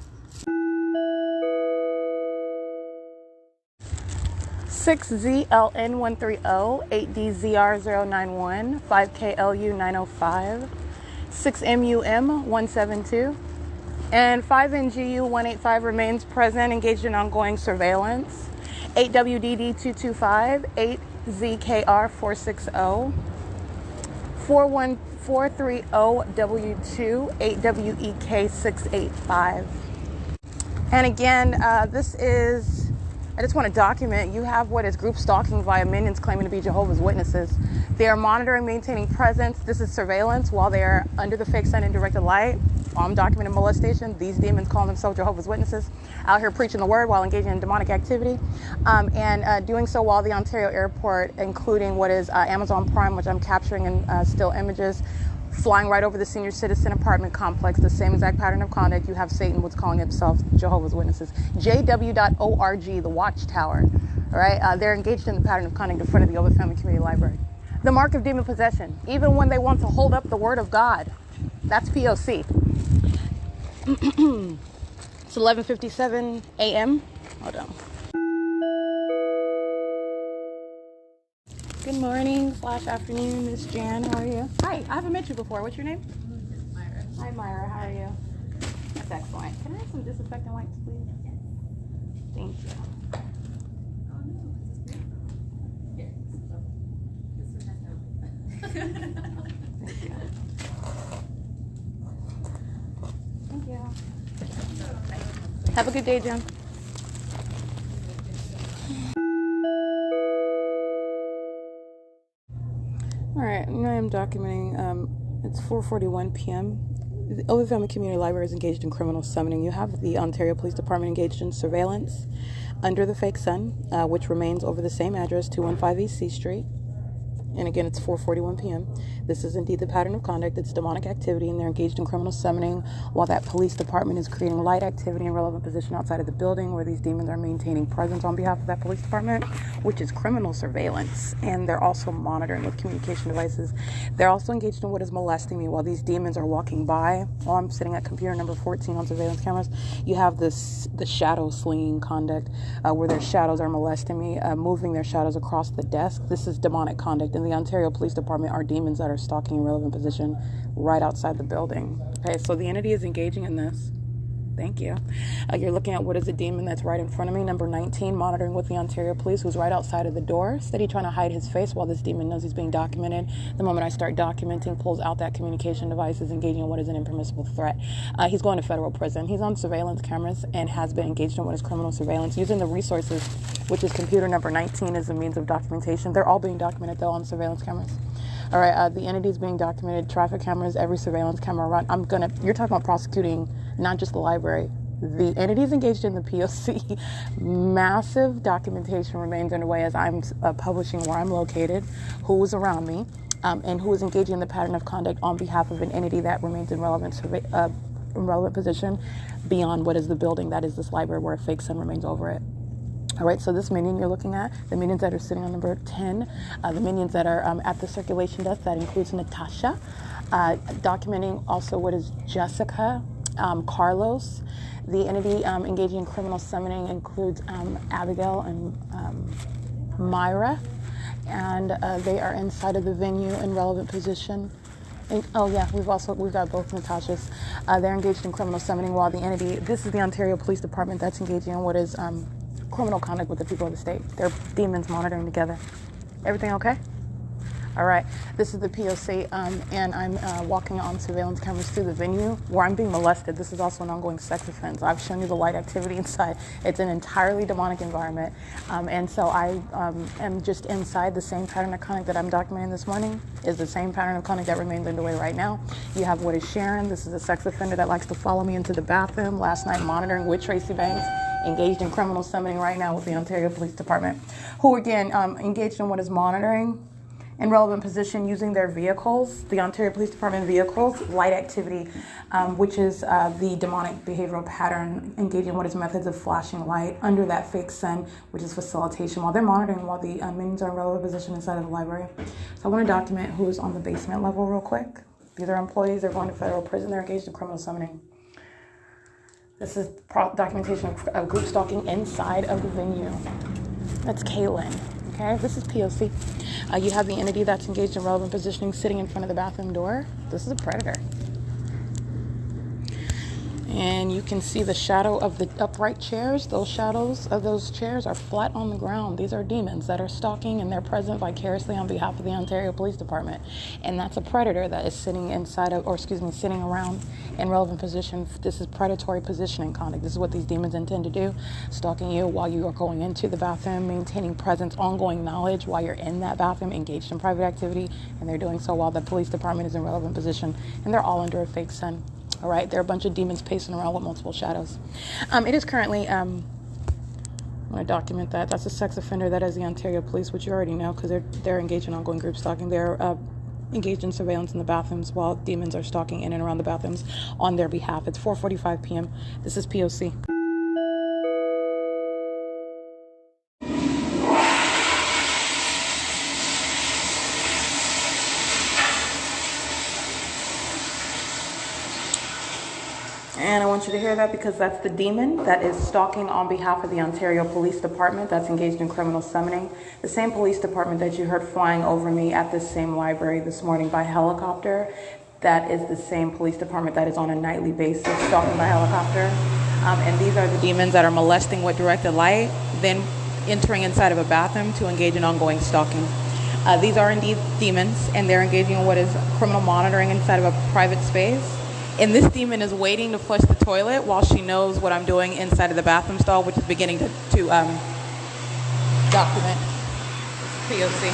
6ZLN130, 8DZR091, 5KLU905, 6MUM172, and 5NGU185 remains present, engaged in ongoing surveillance. 8WDD225, ZKR460 41430W2 8WEK685. And again, this is, I just want to document, you have what is group stalking via minions claiming to be Jehovah's Witnesses. They are monitoring, maintaining presence. This is surveillance while they are under the fake sun and directed light. I'm documenting molestation. These demons calling themselves Jehovah's Witnesses, out here preaching the word while engaging in demonic activity, and doing so while the Ontario airport, including what is Amazon Prime, which I'm capturing in still images, flying right over the senior citizen apartment complex, the same exact pattern of conduct. You have Satan, what's calling himself Jehovah's Witnesses. JW.org, the Watchtower. All right, they're engaged in the pattern of conduct in front of the Ovid Family Community Library. The mark of demon possession, even when they want to hold up the word of God. That's P.O.C. It's 11:57 a.m. Hold on. Good morning / afternoon, Miss Jan. How are you? Hi, I haven't met you before. What's your name? Myra. Hi, Myra. How are you? That's excellent. Can I have some disinfectant wipes, please? Yes. Thank you. Oh no, this is great. Here. This one has no. Thank you. Thank you. Have a good day, Jan. All right, now I'm documenting. It's 4:41 p.m. The Ovid Family Community Library is engaged in criminal summoning. You have the Ontario Police Department engaged in surveillance under the fake sun, which remains over the same address, 215 East C Street. And again, it's 4:41 p.m. This is indeed the pattern of conduct. It's demonic activity, and they're engaged in criminal summoning while that police department is creating light activity in relevant position outside of the building where these demons are maintaining presence on behalf of that police department, which is criminal surveillance. And they're also monitoring with communication devices. They're also engaged in what is molesting me while these demons are walking by. While I'm sitting at computer number 14 on surveillance cameras, you have the shadow slinging conduct where their shadows are molesting me, moving their shadows across the desk. This is demonic conduct. In the Ontario Police Department are demons that are stalking in relevant position right outside the building. Okay, so the entity is engaging in this. Thank you. You're looking at what is a demon that's right in front of me, number 19, monitoring with the Ontario Police, who's right outside of the door, steady trying to hide his face while this demon knows he's being documented. The moment I start documenting, pulls out that communication device, is engaging in what is an impermissible threat. He's going to federal prison. He's on surveillance cameras and has been engaged in what is criminal surveillance, using the resources, which is computer number 19 as a means of documentation. They're all being documented, though, on surveillance cameras. All right, the entities being documented, traffic cameras, every surveillance camera run. You're talking about prosecuting not just the library. The entities engaged in the P.O.C. Massive documentation remains underway as I'm publishing where I'm located, who is around me, and who is engaging in the pattern of conduct on behalf of an entity that remains in relevant position beyond what is the building that is this library where a fake sun remains over it. All right, so this minion you're looking at, the minions that are sitting on number 10, the minions that are at the circulation desk, that includes Natasha, documenting also what is Jessica, Carlos. The entity engaging in criminal summoning includes Abigail and Myra, and they are inside of the venue in relevant position. Oh yeah, we've got both Natashas. They're engaged in criminal summoning while the entity, this is the Ontario Police Department that's engaging in what is criminal conduct with the people of the state. They're demons monitoring together. Everything okay? All right, this is the P.O.C. And I'm walking on surveillance cameras through the venue where I'm being molested. This is also an ongoing sex offense. I've shown you the light activity inside. It's an entirely demonic environment. And so I am just inside. The same pattern of conduct that I'm documenting this morning is the same pattern of conduct that remains underway right now. You have what is Sharon. This is a sex offender that likes to follow me into the bathroom. Last night monitoring with Tracy Banks, engaged in criminal summoning right now with the Ontario Police Department, who again engaged in what is monitoring in relevant position using their vehicles, the Ontario Police Department vehicles, light activity, which is the demonic behavioral pattern, engaging what is methods of flashing light under that fake sun, which is facilitation, while they're monitoring while the minions are in relevant position inside of the library. So I want to document who is on the basement level real quick. These are employees, they're going to federal prison, they're engaged in criminal summoning. This is documentation of group stalking inside of the venue. That's Kaylin. Okay, this is P.O.C. You have the entity that's engaged in relevant positioning sitting in front of the bathroom door. This is a predator. And you can see the shadow of the upright chairs. Those shadows of those chairs are flat on the ground. These are demons that are stalking, and they're present vicariously on behalf of the Ontario Police Department. And that's a predator that is sitting sitting around in relevant position. This is predatory positioning conduct. This is what these demons intend to do. Stalking you while you are going into the bathroom, maintaining presence, ongoing knowledge while you're in that bathroom, engaged in private activity. And they're doing so while the police department is in relevant position. And they're all under a fake sun. All right, there are a bunch of demons pacing around with multiple shadows. It is currently, I'm going to document that. That's a sex offender. That is the Ontario Police, which you already know because they're engaged in ongoing group stalking. They're engaged in surveillance in the bathrooms while demons are stalking in and around the bathrooms on their behalf. It's 4:45 p.m. This is P.O.C. And I want you to hear that because that's the demon that is stalking on behalf of the Ontario Police Department that's engaged in criminal summoning. The same police department that you heard flying over me at this same library this morning by helicopter, that is the same police department that is on a nightly basis stalking by helicopter. And these are the demons that are molesting with directed light, then entering inside of a bathroom to engage in ongoing stalking. These are indeed demons, and they're engaging in what is criminal monitoring inside of a private space. And this demon is waiting to flush the toilet while she knows what I'm doing inside of the bathroom stall, which is beginning to document P.O.C.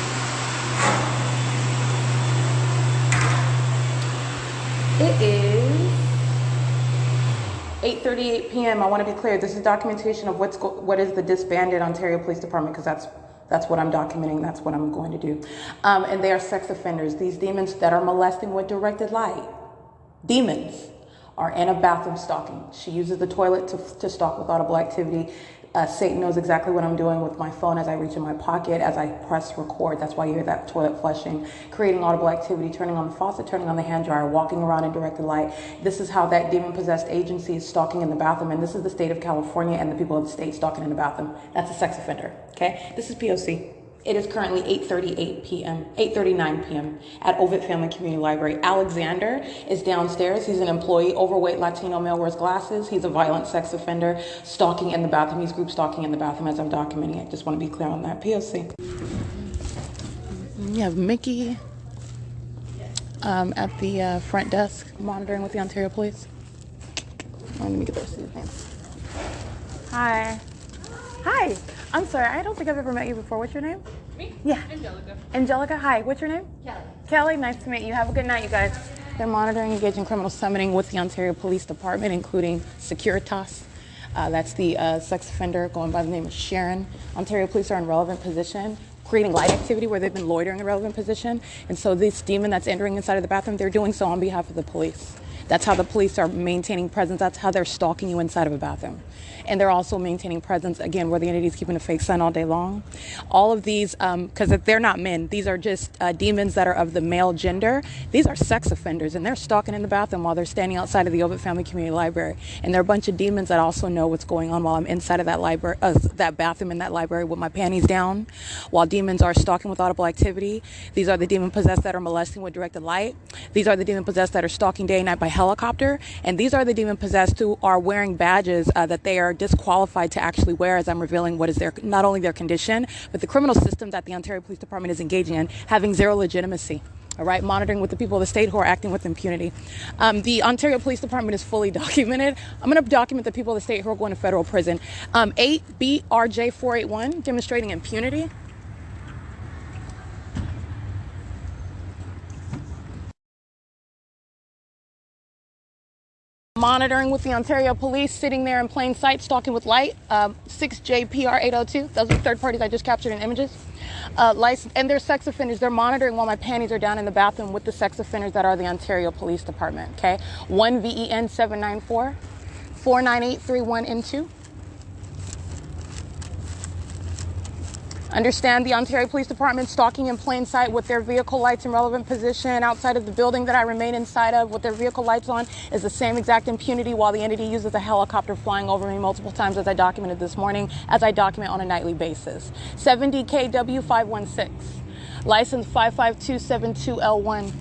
It is 8:38 p.m. I want to be clear. This is documentation of what is the disbanded Ontario Police Department, because that's what I'm documenting. That's what I'm going to do. And they are sex offenders. These demons that are molesting with directed light. Demons are in a bathroom stalking. She uses the toilet to stalk with audible activity. Satan knows exactly what I'm doing with my phone as I reach in my pocket, as I press record. That's why you hear that toilet flushing, creating audible activity, turning on the faucet, turning on the hand dryer, walking around in directed light. This is how that demon-possessed agency is stalking in the bathroom. And this is the state of California and the people of the state stalking in the bathroom. That's a sex offender, okay? This is P.O.C. It is currently 8:39 p.m. at Ovid Family Community Library. Alexander is downstairs. He's an employee, overweight Latino male, wears glasses. He's a violent sex offender, stalking in the bathroom. He's group stalking in the bathroom as I'm documenting it. Just want to be clear on that. P.O.C. You have Mickey at the front desk monitoring with the Ontario Police. Let me get those names. Hi. Hi. I'm sorry, I don't think I've ever met you before. What's your name? Me? Yeah. Angelica. Angelica, hi. What's your name? Kelly. Kelly, nice to meet you. Have a good night, you guys. They're monitoring engaging criminal summoning with the Ontario Police Department, including Securitas. That's the sex offender going by the name of Sharon. Ontario Police are in relevant position, creating light activity where they've been loitering in relevant position. And so this demon that's entering inside of the bathroom, they're doing so on behalf of the police. That's how the police are maintaining presence. That's how they're stalking you inside of a bathroom. And they're also maintaining presence, again, where the entity is keeping a fake sun all day long. All of these, because they're not men, these are just demons that are of the male gender. These are sex offenders, and they're stalking in the bathroom while they're standing outside of the Ovid Family Community Library. And there are a bunch of demons that also know what's going on while I'm inside of that library, that bathroom in that library with my panties down, while demons are stalking with audible activity. These are the demon-possessed that are molesting with directed light. These are the demon-possessed that are stalking day and night by helicopter. And these are the demon-possessed who are wearing badges that they are disqualified to actually wear, as I'm revealing what is not only their condition, but the criminal system that the Ontario Police Department is engaging in, having zero legitimacy. All right, monitoring with the people of the state who are acting with impunity. The Ontario Police Department is fully documented. I'm going to document the people of the state who are going to federal prison. 8BRJ481, demonstrating impunity. Monitoring with the Ontario Police, sitting there in plain sight, stalking with light. 6JPR802. Those are the third parties I just captured in images. And they're sex offenders. They're monitoring while my panties are down in the bathroom with the sex offenders that are the Ontario Police Department. Okay, 1VEN794 49831N2. Understand the Ontario Police Department stalking in plain sight with their vehicle lights in relevant position outside of the building that I remain inside of with their vehicle lights on is the same exact impunity while the entity uses a helicopter flying over me multiple times, as I documented this morning, as I document on a nightly basis. 70KW516, license 55272L1.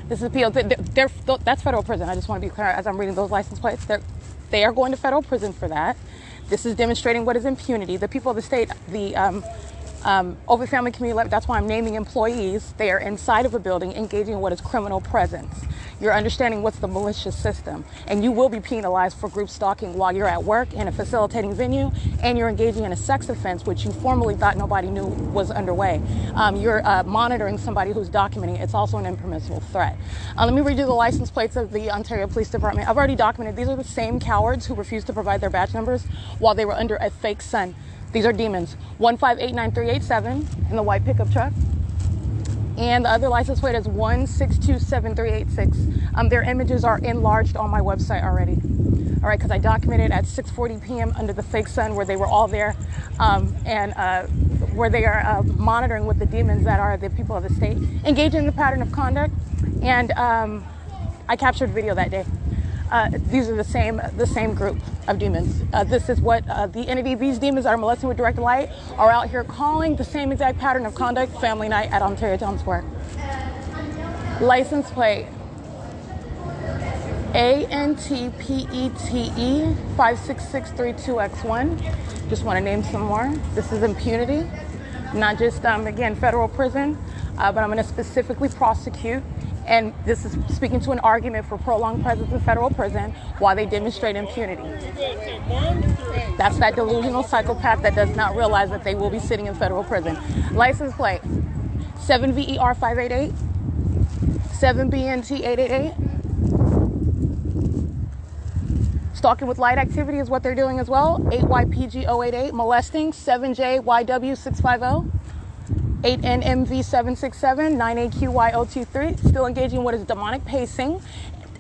This is P.O. That's federal prison. I just want to be clear as I'm reading those license plates. They are going to federal prison for that. This is demonstrating what is impunity. The people of the state, the Ovid Family Community, that's why I'm naming employees. They are inside of a building engaging in what is criminal presence. You're understanding what's the malicious system, and you will be penalized for group stalking while you're at work in a facilitating venue, and you're engaging in a sex offense, which you formerly thought nobody knew was underway. You're monitoring somebody who's documenting it. It's also an impermissible threat. Let me read you the license plates of the Ontario Police Department. I've already documented these are the same cowards who refused to provide their badge numbers while they were under a fake sun. These are demons. 1589387 in the white pickup truck. And the other license plate is 1627386. Their images are enlarged on my website already. All right, because I documented at 6:40 p.m. under the fake sun where they were all there, where they are monitoring with the demons that are the people of the state, engaging in the pattern of conduct. And I captured video that day. These are the same group of demons. This is what the entity these demons are molesting with directed light are out here calling the same exact pattern of conduct family night at Ontario Town Square. License plate ANTPETE 56632X1. Just want to name some more. This is impunity, not just again federal prison, but I'm going to specifically prosecute. And this is speaking to an argument for prolonged presence in federal prison while they demonstrate impunity. That's that delusional psychopath that does not realize that they will be sitting in federal prison. License plate 7VER 588, 7BNT 888. Stalking with light activity is what they're doing as well. 8YPG 088, molesting 7JYW 650. 8NMV767, 9AQY023, still engaging in what is demonic pacing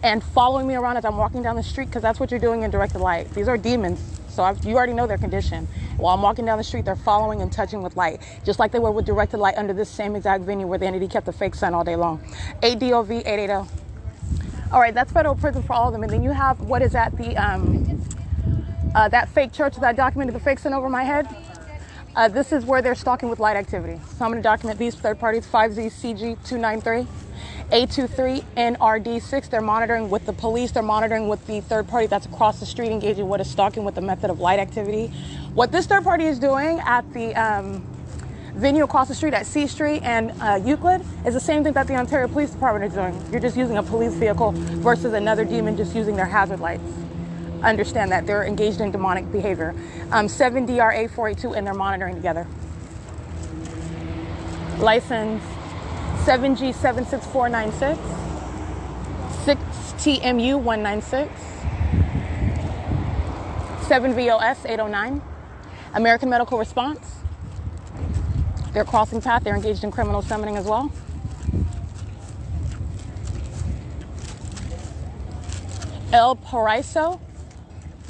and following me around as I'm walking down the street, because that's what you're doing in directed light. These are demons, so you already know their condition. While I'm walking down the street, they're following and touching with light, just like they were with directed light under this same exact venue where the entity kept the fake sun all day long. 8DOV 880. All right, that's federal prison for all of them. And then you have what is at the that fake church that I documented the fake sun over my head. This is where they're stalking with light activity. So I'm going to document these third parties, 5ZCG293, A23NRD6. They're monitoring with the police. They're monitoring with the third party that's across the street, engaging what is stalking with the method of light activity. What this third party is doing at the venue across the street at C Street and Euclid is the same thing that the Ontario Police Department is doing. You're just using a police vehicle versus another demon just using their hazard lights. Understand that they're engaged in demonic behavior. 7DRA482, and they're monitoring together. License 7G76496, 6TMU196, 7VOS 809. American Medical Response. They're crossing path. They're engaged in criminal summoning as well. El Paraiso.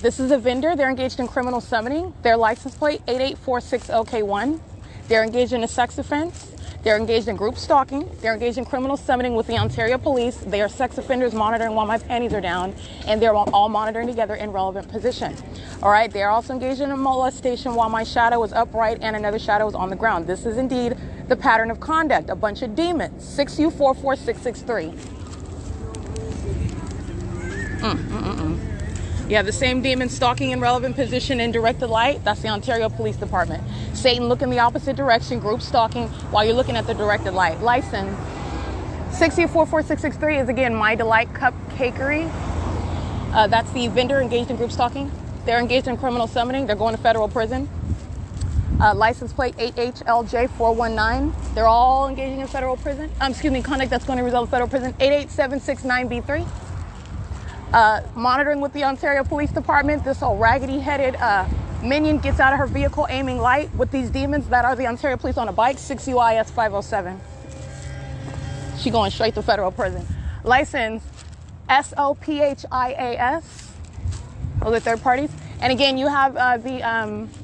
This is a vendor. They're engaged in criminal summoning. Their license plate 88460K1. They're engaged in a sex offense. They're engaged in group stalking. They're engaged in criminal summoning with the Ontario Police. They are sex offenders monitoring while my panties are down, and they're all monitoring together in relevant position. All right. They are also engaged in a molestation while my shadow is upright and another shadow is on the ground. This is indeed the pattern of conduct. A bunch of demons. 6U44663. You have the same demon stalking in relevant position in directed light. That's the Ontario Police Department. Satan looking the opposite direction, group stalking while you're looking at the directed light. License 6U44663 is again My Delight Cupcakery. That's the vendor engaged in group stalking. They're engaged in criminal summoning. They're going to federal prison. License plate 8HLJ419. They're all engaging in federal prison. Conduct that's going to result in federal prison. 88769B3. Monitoring with the Ontario Police Department. This old raggedy-headed minion gets out of her vehicle aiming light with these demons that are the Ontario Police on a bike. 6 U.S.C 507. She going straight to federal prison. License SOPHIAS. Those are third parties. And again, you have the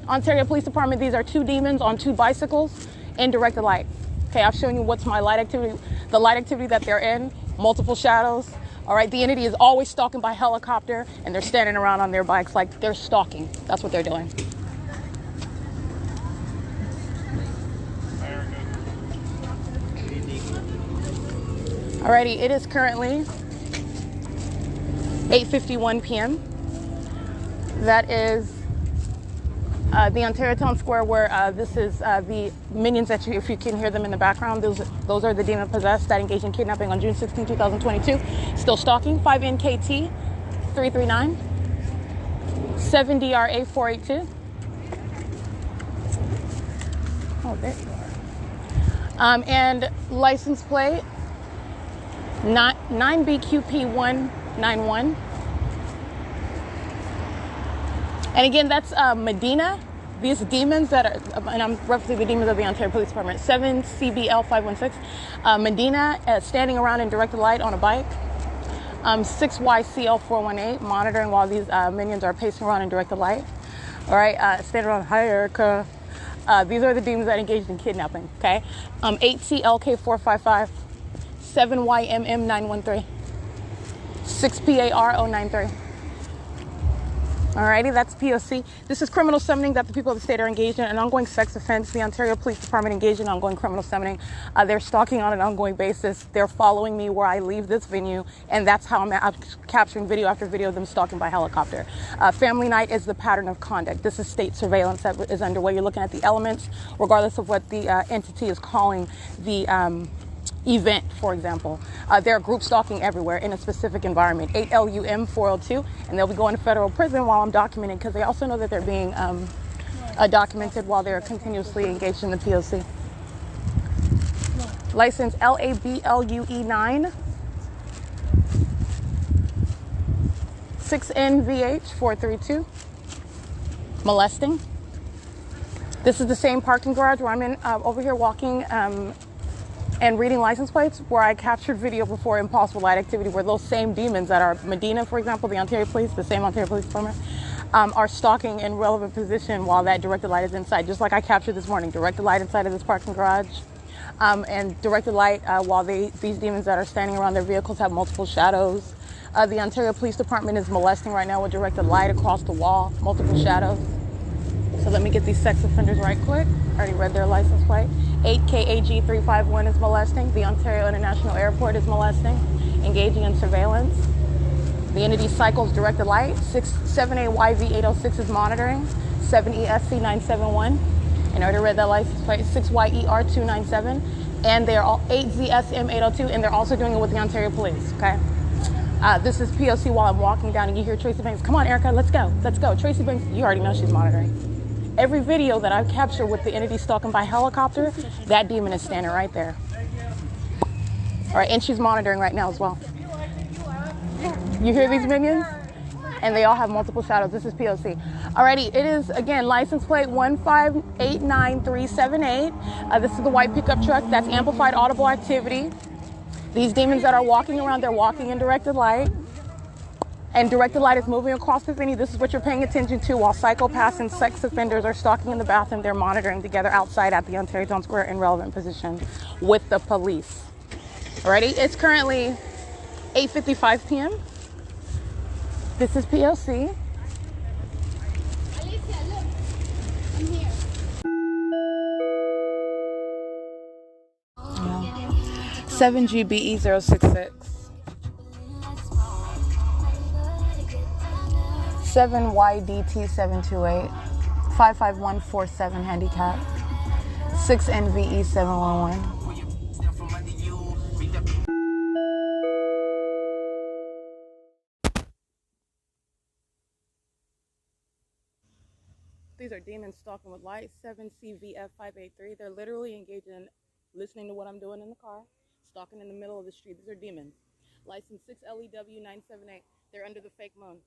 Ontario Police Department. These are two demons on two bicycles in directed light. Okay, I've shown you what's my light activity, the light activity that they're in, multiple shadows. All right, the entity is always stalking by helicopter, and they're standing around on their bikes like they're stalking. That's what they're doing. Alrighty, it is currently 8:51 p.m. That is the Ontario Town Square, where this is the minions that if you can hear them in the background, those are the demon possessed that engaged in kidnapping on June 16, 2022. Still stalking. 5NKT 339 7DRA 482. Oh, there you are. And license plate 9BQP191. And again, that's Medina. These demons that are, and I'm referencing the demons of the Ontario Police Department. 7CBL516. Medina standing around in direct light on a bike. 6YCL418 monitoring while these minions are pacing around in direct light. All right, standing around. Hi, Erica. These are the demons that engaged in kidnapping. Okay, 8CLK455, 7YMM913, 6PAR093. Alrighty, that's P.O.C. This is criminal summoning that the people of the state are engaged in, an ongoing sex offense. The Ontario Police Department engaged in ongoing criminal summoning. They're stalking on an ongoing basis. They're following me where I leave this venue, and that's how I'm capturing video after video of them stalking by helicopter. Family night is the pattern of conduct. This is state surveillance that is underway. You're looking at the elements, regardless of what the entity is calling the event, for example. There are group stalking everywhere in a specific environment. 8LUM 402, and they'll be going to federal prison while I'm documenting, because they also know that they're being documented while they're continuously engaged in the P.O.C. License LABLUE9 6NVH 432. Molesting. This is the same parking garage where I'm in over here walking and reading license plates, where I captured video before impossible light activity, where those same demons that are Medina, for example, the Ontario Police, the same Ontario Police Department, are stalking in relevant position while that directed light is inside, just like I captured this morning. Directed light inside of this parking garage, and directed light while these demons that are standing around their vehicles have multiple shadows. The Ontario Police Department is molesting right now with directed light across the wall, multiple shadows. So let me get these sex offenders right quick. I already read their license plate. 8KAG351 is molesting. The Ontario International Airport is molesting, engaging in surveillance. The entity cycles directed light. 7AYV806 is monitoring. 7ESC971. And I already read that license plate. 6YER297. And they're all 8ZSM802, and they're also doing it with the Ontario Police, okay? This is P.O.C. while I'm walking down, and you hear Tracy Banks, come on, Erica, let's go, let's go. Tracy Banks, you already know she's monitoring. Every video that I've captured with the entity stalking by helicopter, that demon is standing right there. All right, and she's monitoring right now as well. You hear these minions? And they all have multiple shadows. This is P.O.C. Alrighty, it is, again, license plate 1589378. This is the white pickup truck. That's amplified audible activity. These demons that are walking around, they're walking in directed light. And directed light is moving across the venue. This is what you're paying attention to while psychopaths and sex offenders are stalking in the bathroom. They're monitoring together outside at the Ontario Town Square in relevant position with the police. Alrighty, it's currently 8:55 p.m. This is P.O.C. Alicia, look. I'm here. 7GBE066. 7YDT728. 55147 handicap. 6NVE711. These are demons stalking with light. 7CVF583. They're literally engaged in listening to what I'm doing in the car, stalking in the middle of the street. These are demons. License 6LEW978. They're under the fake moon.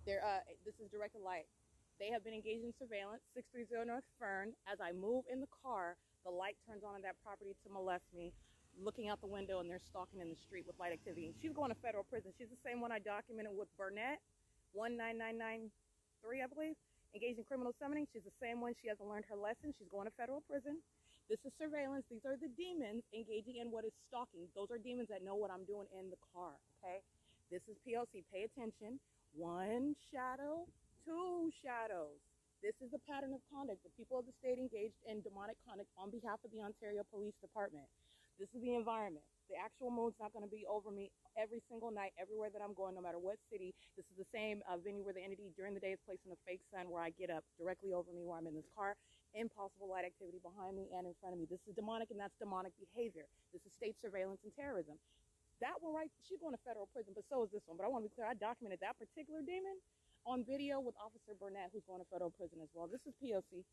This is directed light. They have been engaged in surveillance. 630 North Fern. As I move in the car, the light turns on in that property to molest me. Looking out the window, and they're stalking in the street with light activity. She's going to federal prison. She's the same one I documented with Burnett, 19993, I believe. Engaged in criminal summoning. She's the same one. She hasn't learned her lesson. She's going to federal prison. This is surveillance. These are the demons engaging in what is stalking. Those are demons that know what I'm doing in the car, okay? This is P.O.C. Pay attention. 1 shadow, 2 shadows. This is the pattern of conduct. The people of the state engaged in demonic conduct on behalf of the Ontario Police Department. This is the environment. The actual moon's not going to be over me every single night, everywhere that I'm going, no matter what city. This is the same venue where the entity during the day is placing a fake sun where I get up directly over me where I'm in this car. Impossible light activity behind me and in front of me. This is demonic, and that's demonic behavior. This is state surveillance and terrorism. That one, right, she's going to federal prison, but so is this one. But I want to be clear, I documented that particular demon on video with Officer Burnett, who's going to federal prison as well. This is P.O.C.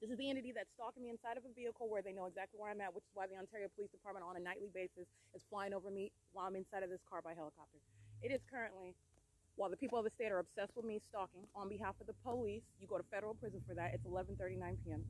This is the entity that's stalking me inside of a vehicle where they know exactly where I'm at, which is why the Ontario Police Department on a nightly basis is flying over me while I'm inside of this car by helicopter. It is currently, while the people of the state are obsessed with me stalking on behalf of the police, you go to federal prison for that. It's 11:39 p.m.